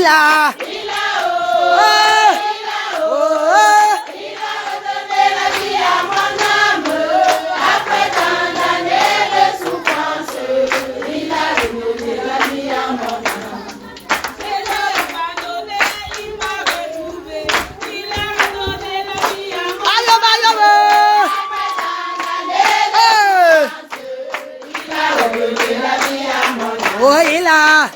il a. Oh, il a.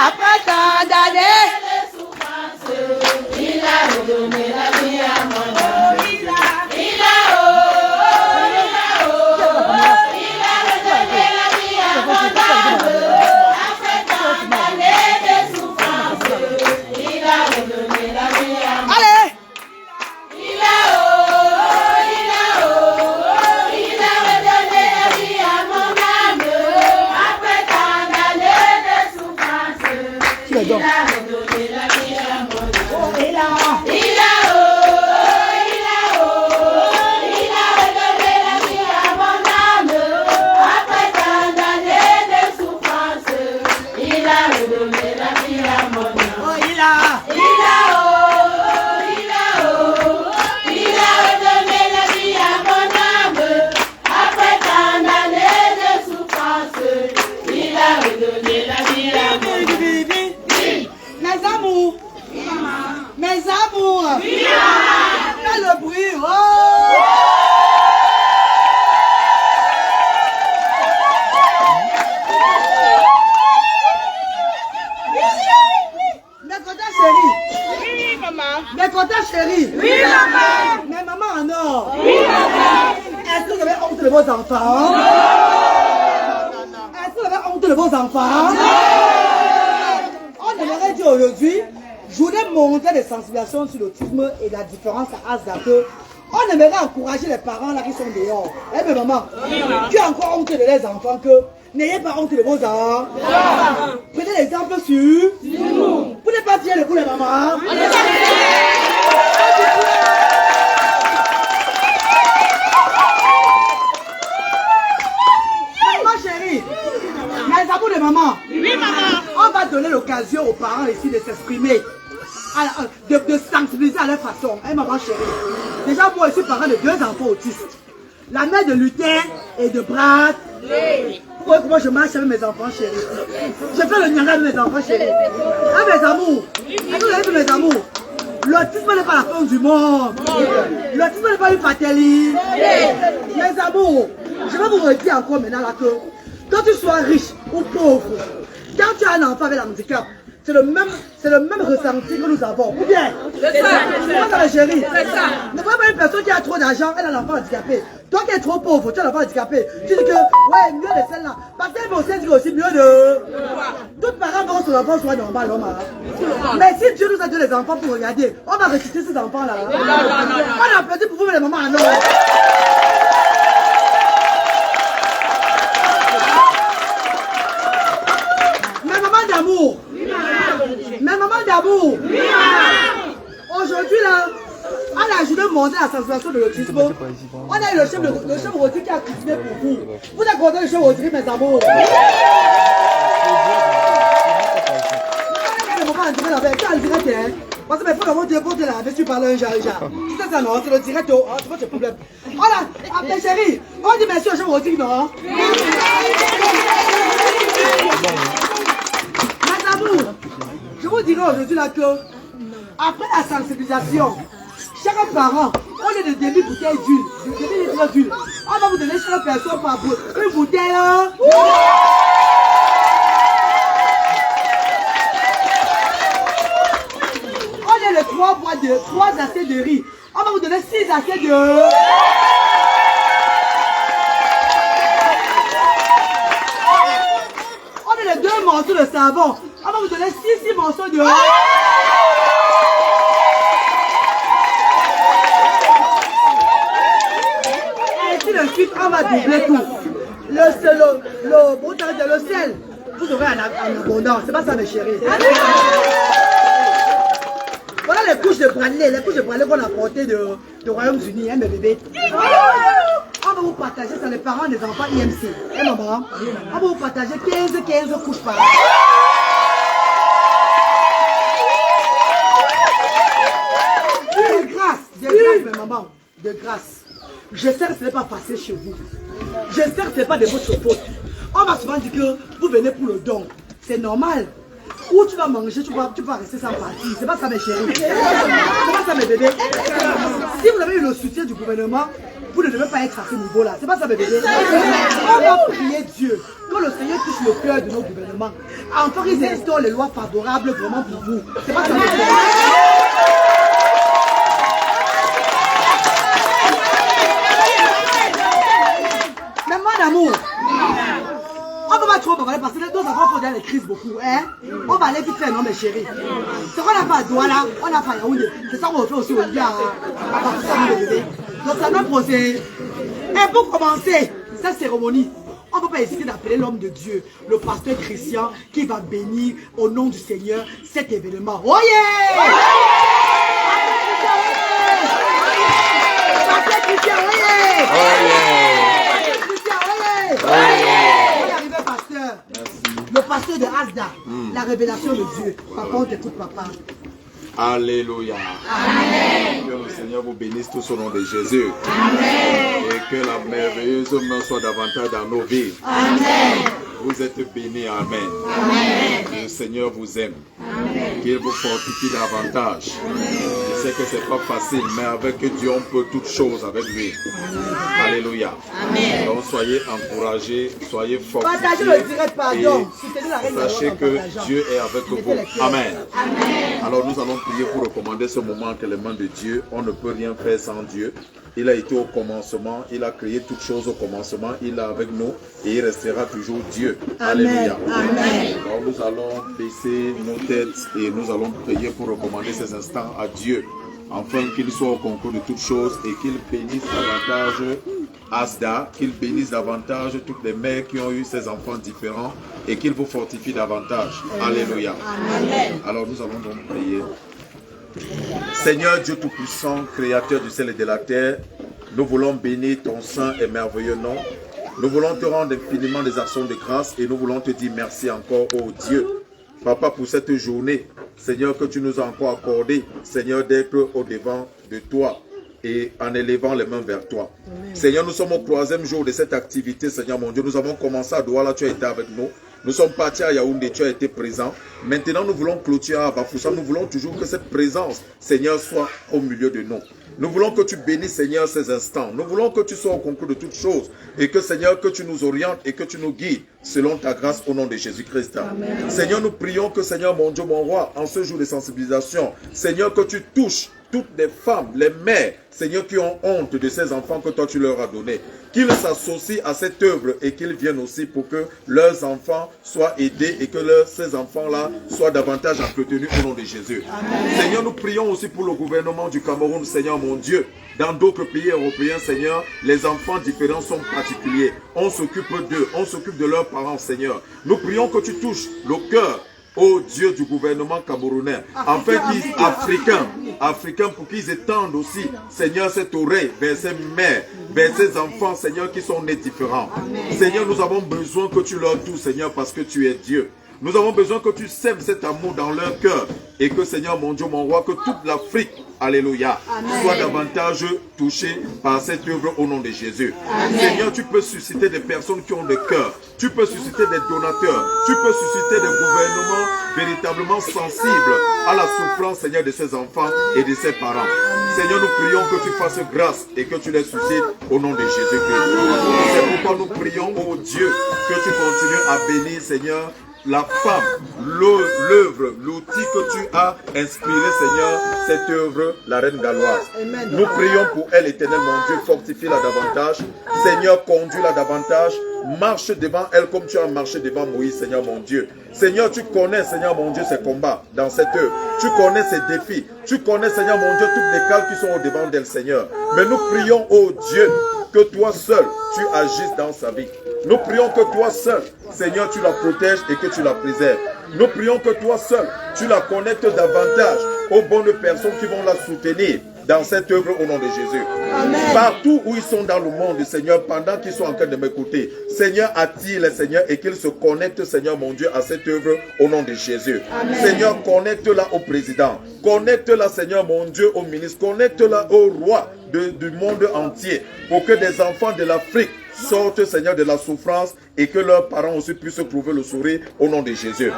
Après tant d'années de souffrance, il a redonné la vie à mon âme. Il a redonné la vie à mon âme. Après tant d'années de souffrance, il a redonné la vie à mon âme. Allez! Il a redonné la vie à mon âme. Oh, il a redonné la vie à mon âme. Après tant d'années de souffrance, il a redonné la vie à mon âme. Oh, il a redonné la vie à mon âme. Après tant d'années de souffrance, il a redonné la vie à mon âme. Mes amours, mes amours, fais le bruit, oh! Mes contents chéris, oui maman, mes contents chéris, oui maman, mes mamans en or, oui maman. Est-ce que vous avez honte de vos enfants? Est-ce que vous avez honte de vos enfants? On aimerait dire aujourd'hui, journée mondiale de sensibilisation sur l'autisme et la différence à Azake. On aimerait encourager les parents là qui sont dehors. Eh bien maman, tu as encore honte de les enfants que n'ayez pas honte de vos enfants. Prenez l'exemple sur nous. Vous n'êtes pas fiers de vous les mamans. Maman chérie, mes amours de maman. Oui maman. On va donner l'occasion aux parents ici de s'exprimer, de sensibiliser à leur façon. Hein, maman chérie. Déjà, moi, je suis parent de 2 enfants autistes. La mère de Luther et de Brad. Vous voyez comment je marche avec mes enfants chéris. Je fais le nyanga avec mes enfants chéris. Hein, mes amours. Est-ce que vous avez vu mes amours? L'autisme n'est pas la fin du monde. L'autisme n'est pas une fatalité. Mes amours, je vais vous redire encore maintenant là que quand tu sois riche ou pauvre, quand tu as un enfant avec un handicap, c'est le même ressenti que nous avons. Ou bien, c'est ça, chérie. Ne vois pas une personne qui a trop d'argent, elle a l'enfant handicapé. Toi qui es trop pauvre, tu as l'enfant handicapé. Tu dis que, ouais, mieux de celle-là. Parce qu'elle aussi dit aussi mieux de. Tous parents veulent que son enfant soit normal, l'homme. Mais si Dieu nous a donné des enfants pour regarder, on va ressusciter ces enfants-là. On a applaudi pour vous, les mamans, non. Mes mamans d'amour, aujourd'hui là, à la journée mondiale de la sensibilisation de l'autisme, on a eu le chef Roti qui a cultivé pour vous. Vous êtes content le chef Roti, mes amours? Parce que il faut que vous déportez là, avec tu parles un genre. C'est ça non, c'est le direct, c'est votre problème. Voilà, mes chéris, on dit merci au chef Roti, non? Je vous dirai aujourd'hui là que, après la sensibilisation, chaque parent, on est de demi-bouteille d'huile, on va vous donner chaque personne par une bouteille. On est de 3 assiettes de riz, on va vous donner 6 assiettes de... On est de 2 morceaux de savon. On va vous donner 6 morceaux de... Et ainsi de suite, on va doubler tout. Le sel, vous aurez en abondance. C'est pas ça mes chéris. Voilà les couches de branlée qu'on a portées de Royaume-Uni, hein mes bébés. On va va vous partager, c'est les parents des enfants IMC. Eh maman, on va vous partager 15 couches par an. De grâce, mes mamans, de grâce. Je sais que ce n'est pas facile chez vous. Je sais que ce n'est pas de votre faute. On m'a souvent dit que vous venez pour le don. C'est normal. Où tu vas manger, tu vas rester sans partir. C'est pas ça mes chéris. C'est pas ça mes bébés. Si vous avez eu le soutien du gouvernement, vous ne devez pas être à ce niveau-là. C'est pas ça mes bébés. On va prier Dieu. Quand le Seigneur touche le cœur de nos gouvernements, encore ils instaurent les lois favorables vraiment pour vous. C'est pas ça mes bébés. Mais mon amour, on ne peut pas trop parler parce que nos enfants font déjà les crises beaucoup. Hein? On va aller vite faire, non mes chéris. Ce qu'on a fait à Douala, on a fait à Yaoundé. C'est ça qu'on fait aussi au Dia. Donc ça doit procéder. Et pour commencer cette cérémonie, on ne peut pas hésiter d'appeler l'homme de Dieu, le pasteur Christian, qui va bénir au nom du Seigneur cet événement. Oh yeah! Pasteur Christian, oh yeah! Oh yeah! Pasteur Christian, oh yeah! Oh yeah! Pasteur. Merci. Le pasteur de Asda, la révélation de Dieu. Papa, on t'écoute, papa. Alléluia. Amen. Que le Seigneur vous bénisse tous au nom de Jésus. Amen. Et que la merveilleuse main soit davantage dans nos vies. Amen. Vous êtes bénis. Amen. Amen. Le Seigneur vous aime. Qu'il vous fortifie davantage. Je sais que ce n'est pas facile, mais avec Dieu, on peut toutes choses avec lui. Alléluia. Amen. Donc soyez encouragés, soyez fortifiés. Partagez le direct, pardon. Sachez que Dieu est avec vous. Amen. Amen. Alors nous allons prier pour recommander ce moment entre les mains de Dieu. On ne peut rien faire sans Dieu. Il a été au commencement, il a créé toutes choses au commencement, il est avec nous et il restera toujours Dieu. Amen. Alléluia. Amen. Alors nous allons baisser nos têtes et nous allons prier pour recommander ces instants à Dieu, afin qu'il soit au concours de toutes choses et qu'il bénisse davantage Asda, qu'il bénisse davantage toutes les mères qui ont eu ces enfants différents et qu'il vous fortifie davantage. Alléluia. Amen. Alors nous allons donc prier. Seigneur Dieu Tout-Puissant, Créateur du ciel et de la terre, nous voulons bénir ton saint et merveilleux nom. Nous voulons te rendre infiniment des actions de grâce et nous voulons te dire merci encore, ô Dieu. Papa, pour cette journée, Seigneur, que tu nous as encore accordé, Seigneur, d'être au-devant de toi et en élevant les mains vers toi. Amen. Seigneur, nous sommes au 3e jour de cette activité, Seigneur mon Dieu. Nous avons commencé à Douala, tu as été avec nous. Nous sommes partis à Yaoundé, tu as été présent. Maintenant, nous voulons clôturer à Bafoussa. Nous voulons toujours que cette présence, Seigneur, soit au milieu de nous. Nous voulons que tu bénisses, Seigneur, ces instants. Nous voulons que tu sois au concours de toutes choses. Et que, Seigneur, que tu nous orientes et que tu nous guides selon ta grâce au nom de Jésus-Christ. Seigneur, nous prions que, Seigneur, mon Dieu, mon roi, en ce jour de sensibilisation, Seigneur, que tu touches toutes les femmes, les mères, Seigneur, qui ont honte de ces enfants que toi tu leur as donnés. Qu'ils s'associent à cette œuvre et qu'ils viennent aussi pour que leurs enfants soient aidés et que ces enfants-là soient davantage entretenus au nom de Jésus. Amen. Seigneur, nous prions aussi pour le gouvernement du Cameroun, Seigneur mon Dieu. Dans d'autres pays européens, Seigneur, les enfants différents sont particuliers. On s'occupe d'eux, on s'occupe de leurs parents, Seigneur. Nous prions que tu touches le cœur, ô Dieu du gouvernement camerounais, afin qu'ils, africains, pour qu'ils étendent aussi, Seigneur, cette oreille vers ces mères, vers ces enfants, Seigneur, qui sont nés différents. Amen. Seigneur, nous avons besoin que tu leur touches, Seigneur, parce que tu es Dieu. Nous avons besoin que tu sèmes cet amour dans leur cœur et que, Seigneur, mon Dieu, mon roi, que toute l'Afrique, alléluia, soit davantage touchée par cette œuvre au nom de Jésus. Amen. Seigneur, tu peux susciter des personnes qui ont des cœurs. Tu peux susciter des donateurs. Tu peux susciter des gouvernements véritablement sensibles à la souffrance, Seigneur, de ses enfants et de ses parents. Seigneur, nous prions que tu fasses grâce et que tu les suscites au nom de Jésus-Christ. C'est pourquoi nous prions, ô Dieu, que tu continues à bénir, Seigneur, la femme, l'œuvre, l'outil que tu as inspiré, Seigneur, cette œuvre, la reine galloise. Nous prions pour elle, éternel mon Dieu, fortifie-la davantage. Seigneur, conduis-la davantage. Marche devant elle comme tu as marché devant Moïse, Seigneur mon Dieu. Seigneur, tu connais, Seigneur mon Dieu, ses combats dans cette œuvre. Tu connais ses défis. Tu connais, Seigneur mon Dieu, toutes les cales qui sont au devant d'elle, Seigneur. Mais nous prions, ô Dieu, que toi seul, tu agisses dans sa vie. Nous prions que toi seul, Seigneur, tu la protèges et que tu la préserves. Nous prions que toi seul, tu la connectes davantage aux bonnes personnes qui vont la soutenir dans cette œuvre au nom de Jésus. Amen. Partout où ils sont dans le monde, Seigneur, pendant qu'ils sont en train de m'écouter, Seigneur, attire-les, Seigneur, et qu'ils se connectent, Seigneur, mon Dieu, à cette œuvre au nom de Jésus. Amen. Seigneur, connecte-la au président. Connecte-la, Seigneur, mon Dieu, au ministre. Connecte-la au roi du monde entier pour que des enfants de l'Afrique sortent, Seigneur, de la souffrance et que leurs parents aussi puissent trouver le sourire au nom de Jésus.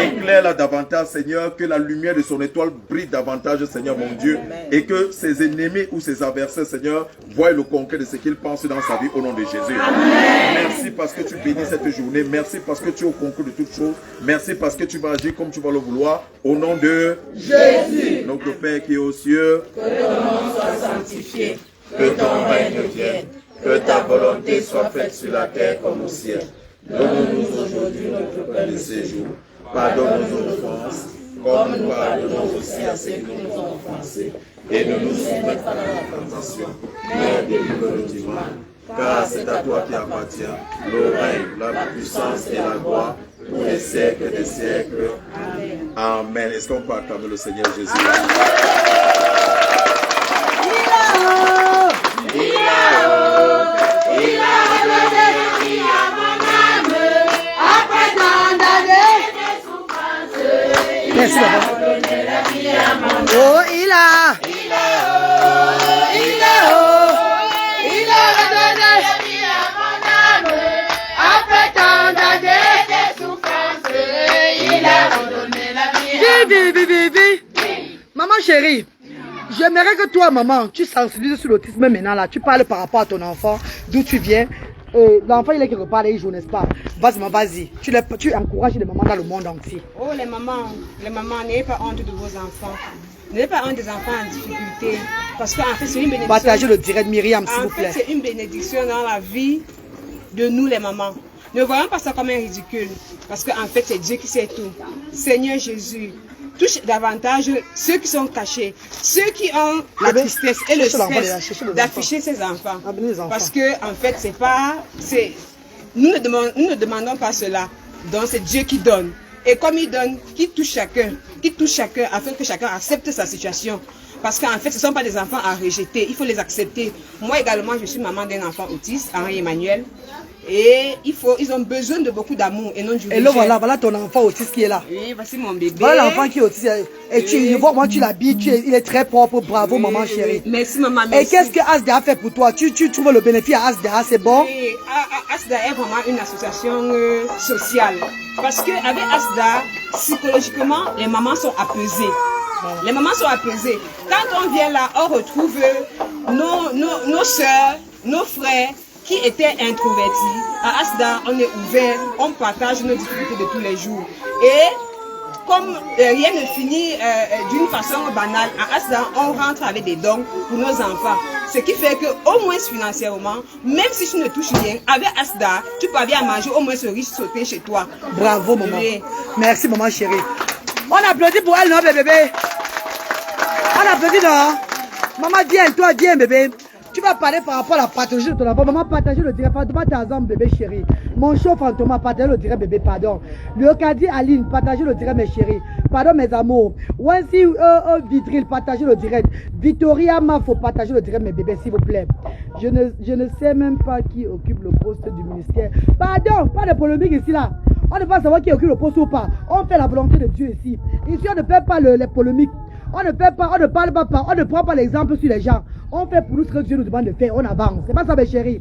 Éclaire-la davantage, Seigneur, que la lumière de son étoile brille davantage, Seigneur, mon Dieu, et que ses ennemis ou ses adversaires, Seigneur, voient le concret de ce qu'ils pensent dans sa vie au nom de Jésus. Merci parce que tu bénis cette journée. Merci parce que tu es au concours de toutes choses. Merci parce que tu vas agir comme tu vas le vouloir au nom de Jésus. Notre Père qui est aux cieux, Que ton nom soit sanctifié, que ton règne vienne, que ta volonté soit faite sur la terre comme au ciel. Donne-nous aujourd'hui notre pain de ce jour. Pardonne nos offenses, comme nous pardonnons aussi à ceux qui nous ont offensés. Et ne nous soumets pas dans la tentation, mais délivre-nous du mal. Car c'est à toi qui appartient le règne, la puissance et la gloire pour les siècles des siècles. Amen. Est-ce qu'on peut acclamer le Seigneur Jésus? Merci, papa. Oh, il a redonné la vie à mon âme. Après tant d'années de souffrance, il a redonné la vie à mon âme. Maman chérie, j'aimerais que toi, maman, tu sensibilises sur l'autisme maintenant là. Tu parles par rapport à ton enfant, d'où tu viens. L'enfant il est quelque part, il joue, n'est-ce pas? Vas-y, vas-y. Tu encourages les mamans dans le monde entier. Oh les mamans, n'ayez pas honte de vos enfants. N'ayez pas honte des enfants en difficulté. Parce qu'en fait, c'est une bénédiction. Partagez le direct Myriam, s'il vous plaît. En fait, c'est une bénédiction dans la vie de nous les mamans. Ne voyons pas ça comme un ridicule. Parce qu'en fait, c'est Dieu qui sait tout. Seigneur Jésus, touche davantage ceux qui sont cachés, ceux qui ont la tristesse et le stress d'afficher ces enfants. Parce que en fait, nous ne demandons pas cela. Donc c'est Dieu qui donne. Et comme il donne, qui touche chacun afin que chacun accepte sa situation. Parce qu'en fait, ce ne sont pas des enfants à rejeter, il faut les accepter. Moi également, je suis maman d'un enfant autiste, Henri Emmanuel. Et ils ont besoin de beaucoup d'amour et non du rejet. Et là, voilà ton enfant autiste qui est là. Oui, voici mon bébé. Voilà l'enfant qui est autiste. Et je vois comment tu l'habilles, il est très propre. Bravo, oui, maman chérie. Merci, maman. Merci. Et qu'est-ce que Asda a fait pour toi? Tu trouves le bénéfice à Asda, c'est bon? Oui, Asda est vraiment une association sociale. Parce qu'avec Asda, psychologiquement, les mamans sont apaisées. Les mamans sont apaisées. Quand on vient là, on retrouve nos soeurs, nos frères qui étaient introvertis. À Asda, on est ouvert, on partage nos difficultés de tous les jours. Et comme rien ne finit d'une façon banale, à Asda, on rentre avec des dons pour nos enfants. Ce qui fait qu'au moins financièrement, même si tu ne touches rien, avec Asda, tu parviens à manger au moins ce riche sauté chez toi. Bravo, maman. Oui. Merci, maman chérie. On applaudit pour elle, non, bébé? On applaudit, non? Maman, viens, bébé. Tu vas parler par rapport à la pathologie de ton enfant. Maman, partagez le direct. Fantoma Tazam, bébé chéri. Mon chou Fantoma, partagez le direct, bébé, pardon. Le Kadi Aline, partagez le direct, mes chéris. Pardon, mes amours. Wansi Vidril, partagez le direct. Victoria Mafo, partagez le direct, mes bébés, s'il vous plaît. Je ne sais même pas qui occupe le poste du ministère. Pardon, pas de polémique ici, là. On ne va pas savoir qui occupe le poste ou pas. On fait la volonté de Dieu ici. Ici, on ne fait pas les polémiques. On ne fait pas, on ne parle pas, on ne prend pas l'exemple sur les gens. On fait pour nous ce que Dieu nous demande de faire, on avance. C'est pas ça, mes chéris.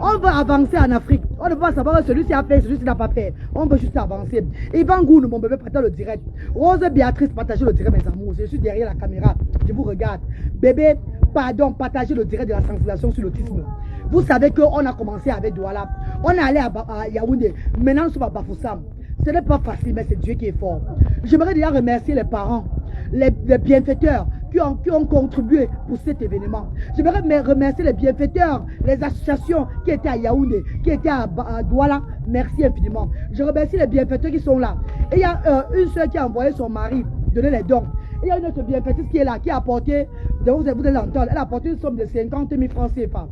On veut avancer en Afrique. On ne veut pas savoir celui-ci a fait, celui-ci n'a pas fait. On veut juste avancer. Ivan Goun, mon bébé, partage le direct. Rose Béatrice, partagez le direct, mes amours. Je suis derrière la caméra. Je vous regarde. Bébé, pardon, partagez le direct de la sensibilisation sur l'autisme. Vous savez qu'on a commencé avec Douala. On est allé à Yaoundé. Maintenant, nous sommes à Bafoussam. Ce n'est pas facile, mais c'est Dieu qui est fort. J'aimerais déjà remercier les parents, les bienfaiteurs qui ont contribué pour cet événement. J'aimerais remercier les bienfaiteurs, les associations qui étaient à Yaoundé, qui étaient à Douala. Merci infiniment. Je remercie les bienfaiteurs qui sont là. Et il y a une soeur qui a envoyé son mari donner les dons. Et il y a une autre bienfaitrice qui est là, qui a apporté, vous allez l'entendre, elle a apporté une somme de 50 000 francs CFA.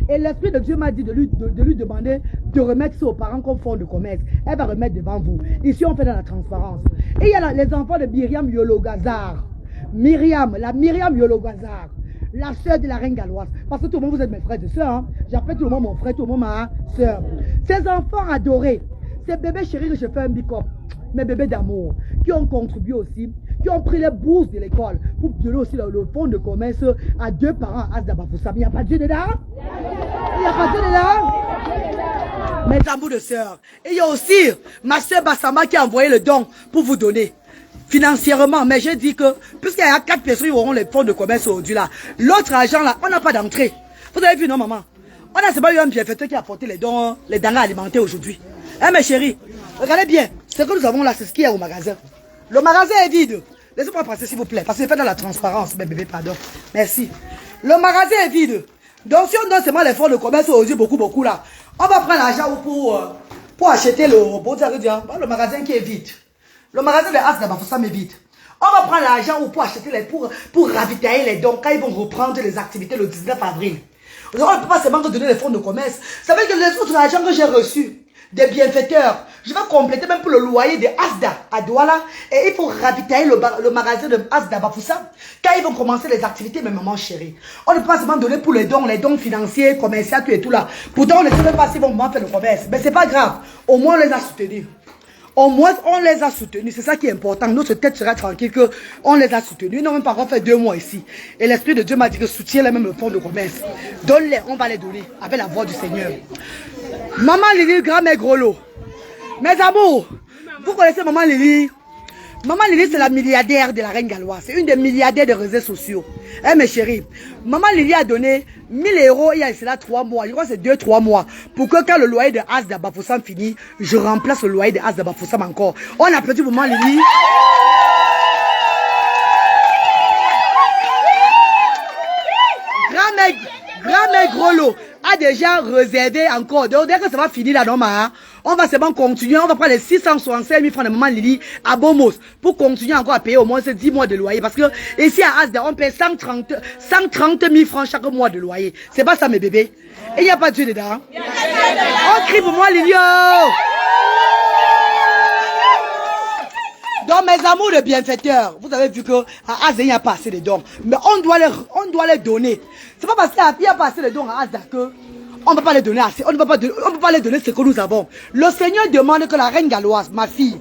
Et l'Esprit de Dieu m'a dit de lui demander de remettre ça aux parents comme fonds de commerce. Elle va remettre devant vous. Ici, on fait dans la transparence. Et il y a les enfants de Myriam Yolo Gazar. Myriam, la Myriam Yologazar, la sœur de la reine galloise. Parce que tout le monde, vous êtes mes frères et sœurs. Hein? J'appelle tout le monde mon frère, tout le monde ma sœur. Ces enfants adorés, ces bébés chéris que je fais un bicop, mes bébés d'amour, qui ont contribué aussi, qui ont pris les bourses de l'école pour donner aussi le fonds de commerce à 2 parents à Asdabafoussam. Il n'y a pas Dieu dedans? Il n'y a pas Dieu dedans? Mes amours de sœurs. Et il y a aussi ma sœur Bassama qui a envoyé le don pour vous donner. Financièrement, mais j'ai dit que, puisqu'il y a 4 personnes qui auront les fonds de commerce aujourd'hui là, l'autre argent là, on n'a pas d'entrée. Vous avez vu, non, maman? On a seulement eu un bienfaiteur qui a apporté les dons, les denrées alimentaires aujourd'hui. Hein, mes chéris? Regardez bien, ce que nous avons là, c'est ce qu'il y a au magasin. Le magasin est vide. Laissez-moi passer, s'il vous plaît, parce que c'est fait dans la transparence, mes bébés, pardon. Merci. Le magasin est vide. Donc, si on donne seulement les fonds de commerce aujourd'hui, beaucoup là, on va prendre l'argent pour acheter le magasin qui est vide. Le magasin de Asdabafoussam est vide. On va prendre l'argent pour acheter pour ravitailler les dons quand ils vont reprendre les activités le 19 avril. On ne peut pas seulement donner les fonds de commerce. Ça veut dire que les autres argent que j'ai reçus des bienfaiteurs, je vais compléter même pour le loyer de Asda à Douala. Et il faut ravitailler le magasin de Asdabafoussam quand ils vont commencer les activités, mes mamans chéries. On ne peut pas seulement donner pour les dons financiers, commerciaux, tout et tout là. Pourtant, on ne sait même pas s'ils vont faire le commerce. Mais c'est pas grave. Au moins, on les a soutenus. Au moins, on les a soutenus. C'est ça qui est important. Notre tête sera tranquille qu'on les a soutenus. Ils n'ont même pas encore fait 2 mois ici. Et l'Esprit de Dieu m'a dit que soutient les mêmes fonds de commerce. Donne-les, on va les donner avec la voix du Seigneur. Maman Lily, grand-mère Grolo. Mes amours, vous connaissez Maman Lily? Maman Lily, c'est la milliardaire de la reine galloise. C'est une des milliardaires des réseaux sociaux. Hein, mes chéris? Maman Lily a donné 1000 € il y a cela 3 mois. Je crois que c'est 2-3 mois. Pour que quand le loyer de Asdabafoussam finit, je remplace le loyer de Asdabafoussam encore. On applaudit Maman Lily. Grand-mère Grolo a déjà réservé encore. Donc, dès que ça va finir là, non, on va seulement continuer. On va prendre les 665 000 francs de Maman Lily à Bomos pour continuer encore à payer au moins ces 10 mois de loyer. Parce que ici à Asda, on paye 130 000 francs chaque mois de loyer. C'est pas ça, mes bébés. Et il n'y a pas de Dieu dedans. On crie pour moi, Lily. Donc, mes amours de bienfaiteurs, vous avez vu qu'à Asda, il n'y a pas assez de dons. Mais on doit les donner. C'est pas parce qu'il n'y a pas assez de dons à Asda que on ne peut pas les donner assez. On ne peut pas les donner ce que nous avons. Le Seigneur demande que la reine galloise, ma fille,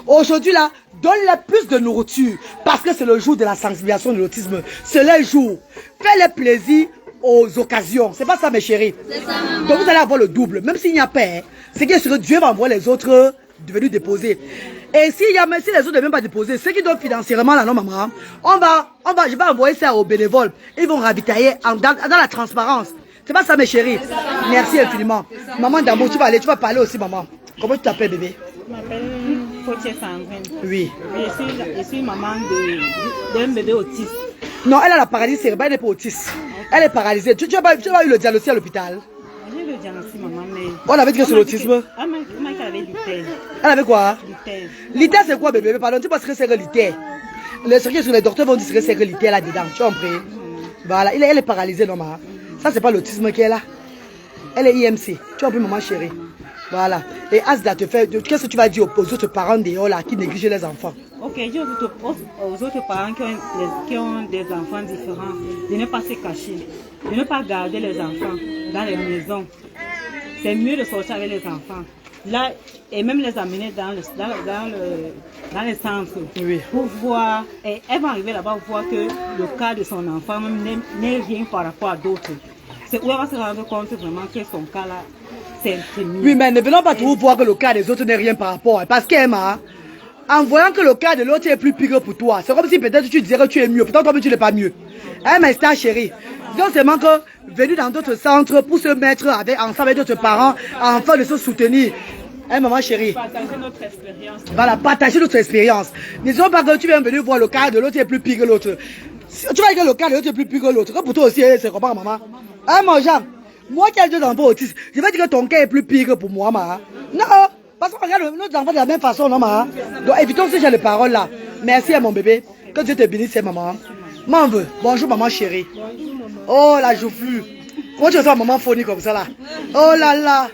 aujourd'hui là, donne-les plus de nourriture. Parce que c'est le jour de la sensibilisation de l'autisme. C'est le jour. Fais-les plaisir aux occasions. C'est pas ça, mes chéris. Donc vous allez avoir le double. Même s'il n'y a pas, hein, c'est que Dieu va envoyer les autres de venir déposer. Et si les autres ne viennent pas déposer, ceux qui donnent financièrement là, non maman, je vais envoyer ça aux bénévoles. Ils vont ravitailler dans la transparence. C'est pas ça, mes chéris. Merci infiniment. Maman d'amour, tu vas parler aussi, maman. Comment tu t'appelles, bébé? Je m'appelle Potier Sandrine. Oui. Je suis maman d'un bébé autiste. Non, elle a la paralysie cérébrale, elle n'est pas autiste. Elle est paralysée. Tu as pas eu le diagnostic à l'hôpital? J'ai eu le diagnostic, maman, mais... On avait dit que c'est l'autisme. Elle m'a dit qu'elle avait l'ITER. Elle avait quoi? L'ITER. L'ITER, c'est quoi, bébé? Pardon, tu penses que c'est que l'ITER? Les docteurs vont dire que c'est que l'ITER là-dedans. Tu as compris? Voilà, elle est paralysée, non, maman. Ça, c'est pas l'autisme qui est là. Elle est IMC. Tu as compris, maman chérie? Voilà. Et Asda te fait... Qu'est-ce que tu vas dire aux autres parents dehors là qui négligent les enfants? Ok, je dis aux autres parents qui ont des enfants différents de ne pas se cacher, de ne pas garder les enfants dans les maisons. C'est mieux de sortir avec les enfants. Là, et même les amener dans les centres, oui, pour voir, et elles vont arriver là-bas pour voir que le cas de son enfant n'est rien par rapport à d'autres. C'est où elle va se rendre compte vraiment que son cas là, c'est mieux. Oui, mais ne venons pas toujours voir que le cas des autres n'est rien par rapport. Parce qu'Emma, en voyant que le cas de l'autre est plus pire pour toi, c'est comme si peut-être tu disais que tu es mieux, pourtant toi tu n'es pas mieux. Hein, mais c'est ta chérie. Donc c'est seulement que venir dans d'autres centres pour se mettre ensemble avec d'autres parents afin de se soutenir. Hein, maman chérie. Partager notre expérience. Voilà, partager notre expérience. Ne disons pas que tu viens venir voir le cas de l'autre est plus pire que l'autre. Tu vas dire que le cas de l'autre est plus pire que l'autre. Que pour toi aussi, c'est comment, maman? Hein, mon Jean? Moi qui ai 2 enfants autistes, je vais dire que ton cas est plus pire que pour moi, maman. Non, parce qu'on regarde nos enfants de la même façon, non, maman. Donc évitons ce genre de paroles là. Merci à mon bébé. Que Dieu te bénisse, maman. M'en veux. Bonjour, maman chérie. Oh, la joufflue. Comment tu sens maman phonie comme ça là? Oh là là.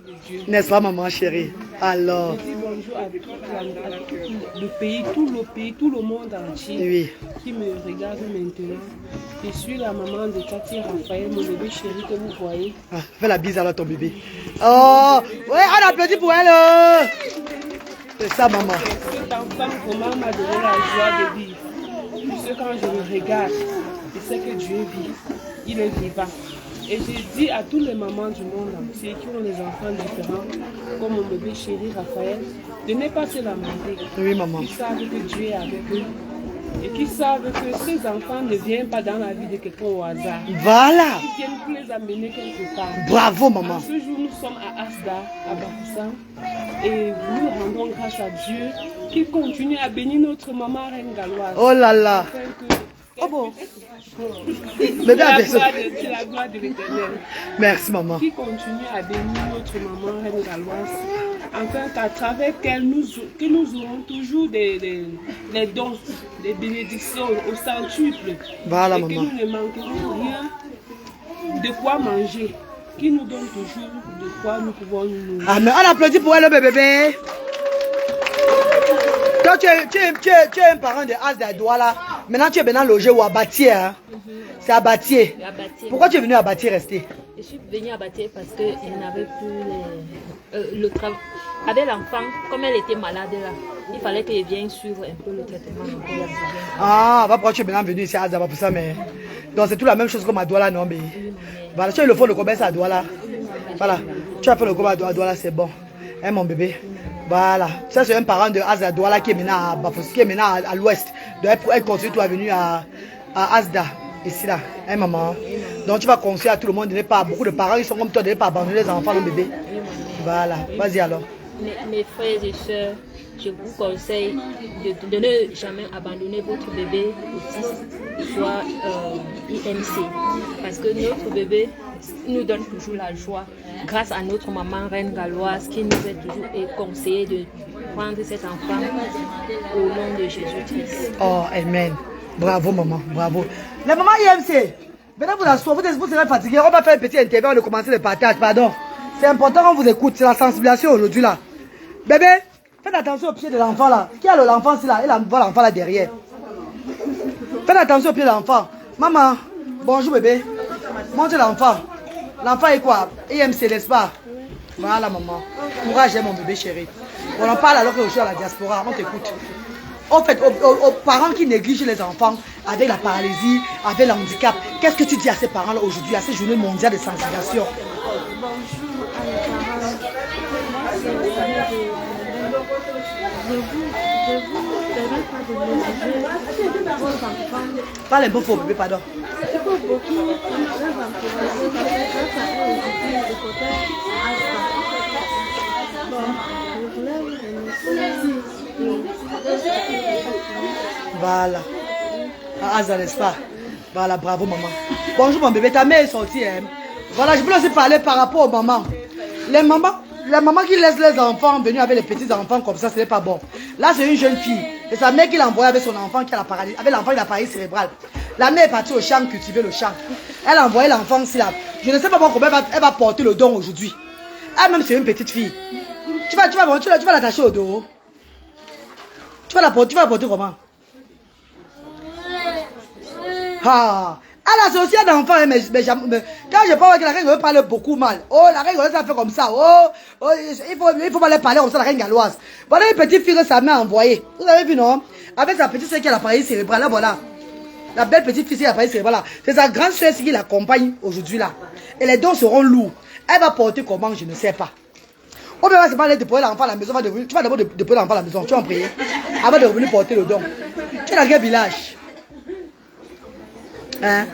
de Dieu. N'est-ce pas, maman chérie? Alors. Je dis bonjour à tout le pays, tout le monde entier Oui. qui me regarde maintenant. Je suis la maman de Tati Raphaël, mon bébé chéri que vous voyez. Ah, fais la bise alors ton bébé. Oh, ouais, on applaudit pour elle. C'est ça, maman. Cet enfant vraiment m'a donné la joie de vivre. Puisque quand je le regarde, je sais que Dieu vit, il est vivant. Et je dis à tous les mamans du monde entier qui ont des enfants différents, comme mon bébé chéri Raphaël, de ne pas se lamenter. Oui, maman. Ils savent que Dieu est avec eux. Et qui savent que ces enfants ne viennent pas dans la vie de quelqu'un au hasard. Voilà. Ils viennent pour les amener quelque part. Bravo, maman. Ce jour, nous sommes à Asda, à Bafoussam, et nous rendons grâce à Dieu qui continue à bénir notre maman Reine Galloise. Oh là là. Oh bon. Bébé a besoin. C'est la gloire de l'Éternel. Merci, maman. Qui continue à bénir notre maman Reine Galloise, afin qu'à travers elle, que nous aurons toujours des dons, des bénédictions au centuple. Voilà, et maman. que nous ne manquerons rien de quoi manger, qui nous donne toujours de quoi nous pouvons nous nourrir. Amen. On applaudit pour elle, bébé. Toi, tu es un parent de Asda Douala. Maintenant, tu es maintenant logé ou à Batier. Hein? C'est à Batier. Pourquoi tu es venu à Batier rester? Je suis venue à Batier parce qu'elle n'avait plus le travail. Avec l'enfant, comme elle était malade là, il fallait qu'elle vienne suivre un peu le traitement. Ah, pourquoi tu es maintenant venu ici à Asda pour ça, mais... Donc c'est tout la même chose comme à Douala, non, mais... Voilà, tu as eu le fond de commerce à Douala. Voilà, tu as fait le commerce à Douala, c'est bon. Hein, mon bébé? Voilà, ça c'est un parent de Asda Douala qui est maintenant à Bafous, qui est maintenant à l'ouest. Donc elle continue, tu es venu à Asda, ici là, hein maman. Donc tu vas conseiller à tout le monde de ne pas, beaucoup de parents qui sont comme toi, de ne pas abandonner les enfants, le bébé. Voilà, vas-y alors. Mes frères et sœurs, je vous conseille de ne jamais abandonner votre bébé autiste, soit IMC. Parce que notre bébé nous donne toujours la joie, grâce à notre maman Reine Galloise qui nous a toujours conseillé de prendre cet enfant au nom de Jésus-Christ. Oh, amen. Bravo maman, bravo. La maman IMC, maintenant vous asseoir, vous serez fatigué, on va faire un petit interview, on va commencer le partage, pardon. C'est important qu'on vous écoute, c'est la sensibilisation aujourd'hui là. Bébé, faites attention au pied de l'enfant là. Qui a l'enfant là? Il voit l'enfant là derrière. Faites attention au pied de l'enfant. Maman, bonjour bébé. Montre l'enfant. L'enfant est quoi? IMC, n'est-ce pas? Voilà maman. Courage mon bébé chéri. On en parle alors que je suis à la diaspora, on t'écoute. En fait, aux parents qui négligent les enfants avec la paralysie, avec le handicap, qu'est-ce que tu dis à ces parents-là aujourd'hui, à cette journée mondiale de sensibilisation? Bonjour à mes parents. Moi, c'est le journée de... Je vous permets pas de négliger vos enfants. Parle un peu fort, bébé, pardon. Il faut beaucoup les encourager parce que grâce à eux aujourd'hui, le côté Asda. Bon, je voulais vous remercier. Voilà. Asda, n'est-ce pas? Voilà, bravo maman. Bonjour mon bébé, ta mère est sortie. Hein? Voilà, je voulais aussi parler par rapport aux mamans. Les mamans qui laissent les enfants venir avec les petits enfants comme ça, ce n'est pas bon. Là, c'est une jeune fille. Et sa mère qui l'a envoyé avec son enfant qui a la paralysie, avec l'enfant qui a la paralysie cérébrale. La mère est partie au champ cultiver le champ. Elle a envoyé l'enfant ici là. Je ne sais pas comment elle va porter le don aujourd'hui. Elle-même, c'est une petite fille. Tu vas l'attacher au dos. Tu vas la porter comment? Ah! Elle a aussi un enfant, mais quand je parle avec la reine, je parle beaucoup mal. Oh, la reine, ça fait comme ça. Oh, il faut pas les parler comme ça, la reine galloise. Voilà une petite fille que sa mère a envoyée. Vous avez vu, non? Avec sa petite soeur qui a la paralysie cérébrale, là, voilà. La belle petite fille qui a la paralysie cérébrale, là. C'est sa grande soeur qui l'accompagne aujourd'hui, là. Et les dons seront lourds. Elle va porter comment, je ne sais pas. On va se parler de déposer l'enfant à la maison. Tu vas d'abord déposer l'enfant à la maison. Tu vas en prier. Avant de revenir porter le don. Tu es dans quel village? Hein?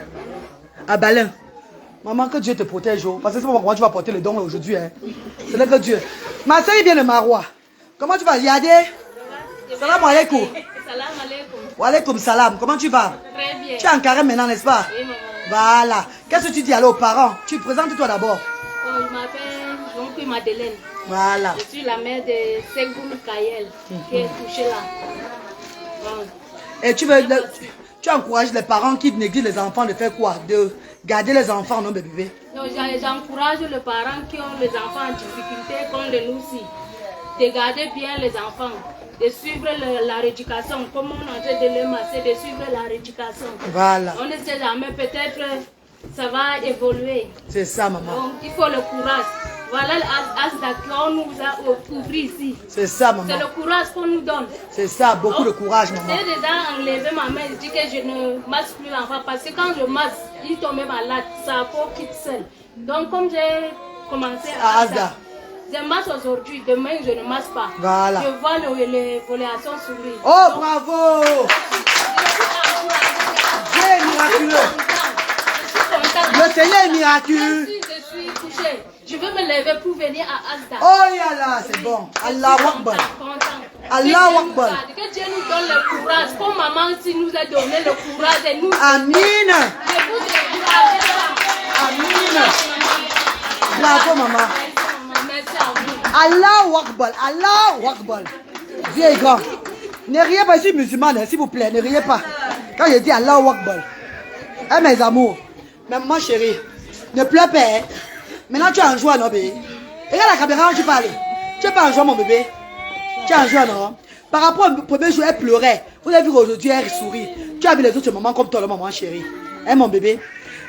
À Balin. Maman, que Dieu te protège. Oh. Parce que c'est pas comment tu vas porter le don aujourd'hui. Hein? Ce n'est que Dieu. Ma soeur, il vient de Marois. Comment tu vas? Yadé? Salam alaikum. Salam alaikum. Wa alaikum salam. Comment tu vas? Très bien. Tu es en carême maintenant, n'est-ce pas? Oui, maman. Voilà. Qu'est-ce que tu dis alors aux parents? Tu te présentes toi d'abord. Oh, je m'appelle donc Madeleine. Voilà. Je suis la mère de Segoul Kayel qui est touchée là. Bon. Et tu encourages les parents qui négligent les enfants de faire quoi? De garder les enfants, non, bébé? Donc j'encourage les parents qui ont les enfants en difficulté comme le nous aussi, de garder bien les enfants, de suivre la rééducation, comme on est en train de les masser, de suivre la rééducation. Voilà. On ne sait jamais, peut-être ça va évoluer. C'est ça, maman. Donc il faut le courage. Voilà l'Asda qu'on nous a ouvert ici. C'est ça, maman. C'est le courage qu'on nous donne. C'est ça, beaucoup de courage, maman. J'ai déjà enlevé ma main, je dis que je ne masse plus l'enfant parce que quand je masse, il tombe malade, sa peau quitte seule. Donc comme j'ai commencé à Asda, je masse aujourd'hui, demain je ne masse pas. Voilà. Je vois l'évolution sourire. Oh, donc, bravo! Dieu est miraculeux. Le Seigneur est miraculeux. Je suis couchée. Je veux me lever pour venir à Asda. Oh là, c'est bon. Allah Akbar. Allah Akbar. Que Dieu nous donne le courage. Comme maman aussi nous a donné le courage. Et nous, Amen. je vous décourage. Amen. Bravo, maman. Merci à vous. Allah Akbar. Allah Akbar. Dieu est grand. Ne riez pas, je suis musulmane, s'il vous plaît. Ne riez pas. Quand je dis Allah Akbar. Eh, mes amours. Maman chérie, ne pleure pas. Hein. Maintenant, tu es en joie, non, bébé? Regarde la caméra où tu parles. Tu n'es pas en joie, mon bébé? Tu es en joie, non? Par rapport au premier jour, elle pleurait. Vous avez vu qu'aujourd'hui, elle sourit. Tu as vu les autres mamans comme toi, maman chérie. Hein, mon bébé?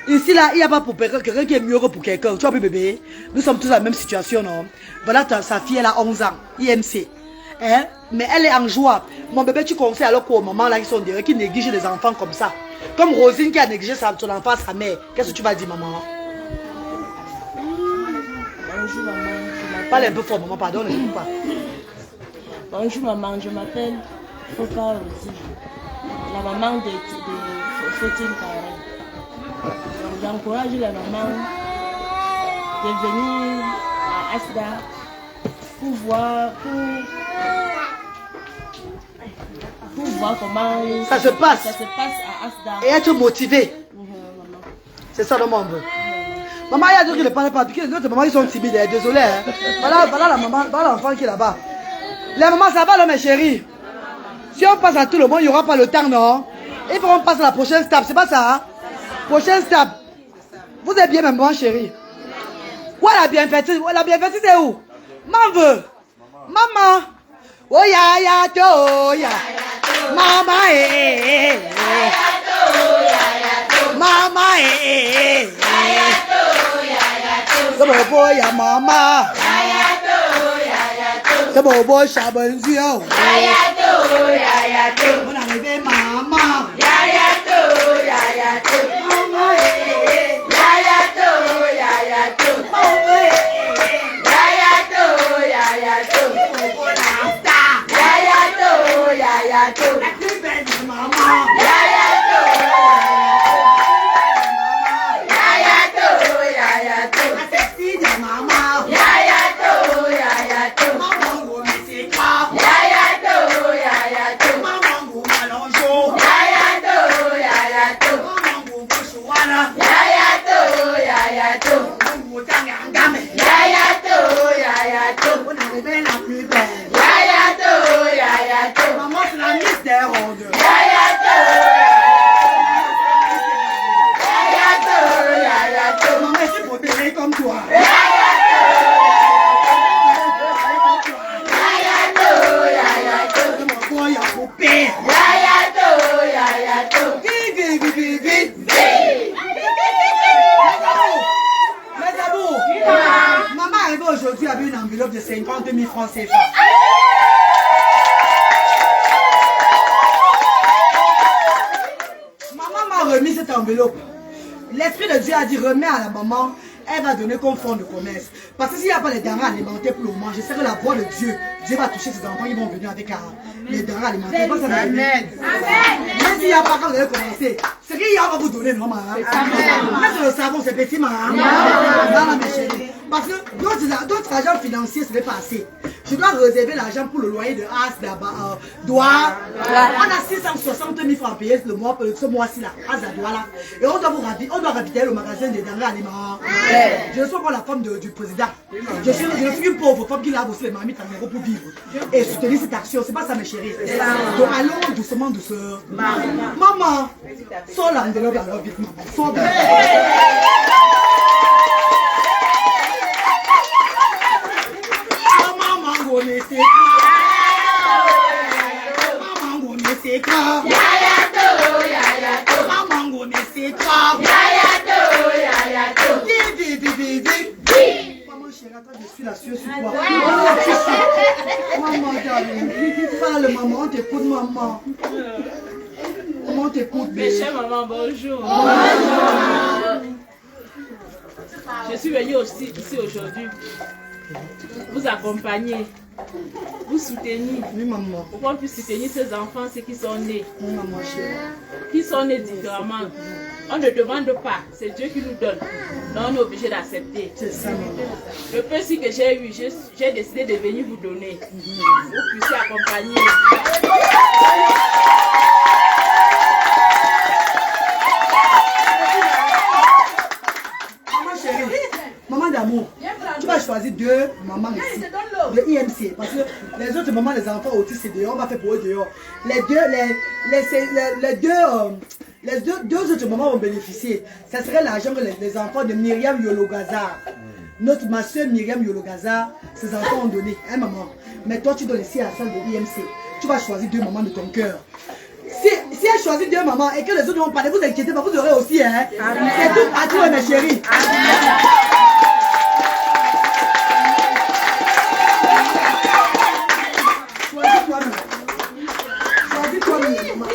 Ici, là, il n'y a pas pour quelqu'un qui est mieux que pour quelqu'un. Tu as vu, bébé? Nous sommes tous dans la même situation, non? Voilà, sa fille, elle a 11 ans. IMC. Hein? Mais elle est en joie. Mon bébé, tu conseilles alors qu'aux mamans là qui sont derrière, qui négligent les enfants comme ça. Comme Rosine qui a négligé son enfant, sa mère. Qu'est-ce que tu vas dire, maman? Bonjour maman, Parle un peu fort, maman, pardon, ne dis pas. Bonjour maman, je m'appelle Foka Rosie, la maman de Fautine Karen. J'encourage la maman de venir à Asda pour voir comment ça se passe à Asda. Et être motivé. C'est ça le monde veut. Maman, il y a d'autres qui ne parlent pas. Puis les autres mamans, ils sont timides. Désolé. Hein. Voilà la maman, voilà l'enfant qui est là-bas. Les mamans, ça va là, mes chéris. Si on passe à tout le monde, il n'y aura pas le temps, non? Il faut qu'on passe à la prochaine step. C'est pas ça? Hein? Prochaine step. Vous êtes bien, maman, chérie. Où est la bienfaitiste? La bienfaitiste est où? Maman veut. Maman. Oh ya ya to ya. Maman eh. Maman eh. C'est bon boy ya mama. C'est bon boy Chabonzio. On est arrivé maman. Maman, c'est la Miss des rondes. Maman, je suis protégée comme toi. Maman arrive aujourd'hui avec une enveloppe de 50 000 francs CFA. Maman m'a remis cette enveloppe. L'Esprit de Dieu a dit remets à la maman, elle va donner comme fonds de commerce. Parce que s'il n'y a pas les denrées alimentaires pour le moment, je sais que la voix de Dieu, Dieu va toucher ses enfants, ils vont venir avec les denrées alimentaires. Amen. Même s'il n'y a pas quand vous allez commencer, ce qu'il y a, on va vous donner, non, maman. Même le savon, c'est petit, maman. Voilà, mes chéris. Parce que d'autres agents financiers, ce n'est pas assez. Je dois réserver l'argent pour le loyer de As là-bas. On a 660 000 francs à payer ce mois-ci là, As à Douala. Et on doit ravitailler le magasin des denrées alimentaires. Je suis encore la femme du président. Je suis une pauvre femme qui lave aussi les mamies en euros pour vivre. Et soutenir cette action, c'est pas ça mes chéris. Donc allons doucement, douceur. Maman, sors l'enveloppe alors vite, maman. Sors. Maman chérie, attends, je suis la sueur sur toi. Maman, parle maman, on t'écoute maman. Maman, on t'écoute. Mes chers maman, bonjour. Je suis venue aussi ici aujourd'hui vous accompagner, vous soutenir. Oui, maman. Pour qu'on puisse soutenir ces enfants, ceux qui sont nés. Oui, maman chérie. Qui sont nés différemment. On ne demande pas, c'est Dieu qui nous donne. Donc on est obligé d'accepter. C'est ça, maman. Le peu si que j'ai eu, j'ai décidé de venir vous donner. Vous puissiez accompagner. Maman chérie, maman d'amour, tu vas choisir deux mamans ici, de IMC, parce que les autres mamans, les enfants autistes, c'est dehors, on va faire pour eux dehors. Les deux autres mamans vont bénéficier. Ça serait l'argent que les enfants de Myriam Yologazar, ma soeur Myriam Yologazar, ses enfants ont donné, hein maman. Mais toi, tu donnes ici à la salle de IMC. Tu vas choisir deux mamans de ton cœur. Si elle choisit deux mamans et que les autres vont parler, vous inquiétez pas, vous aurez aussi, hein. C'est tout à tout, mes chéris. Choisis toi-même. Choisis toi-même, maman.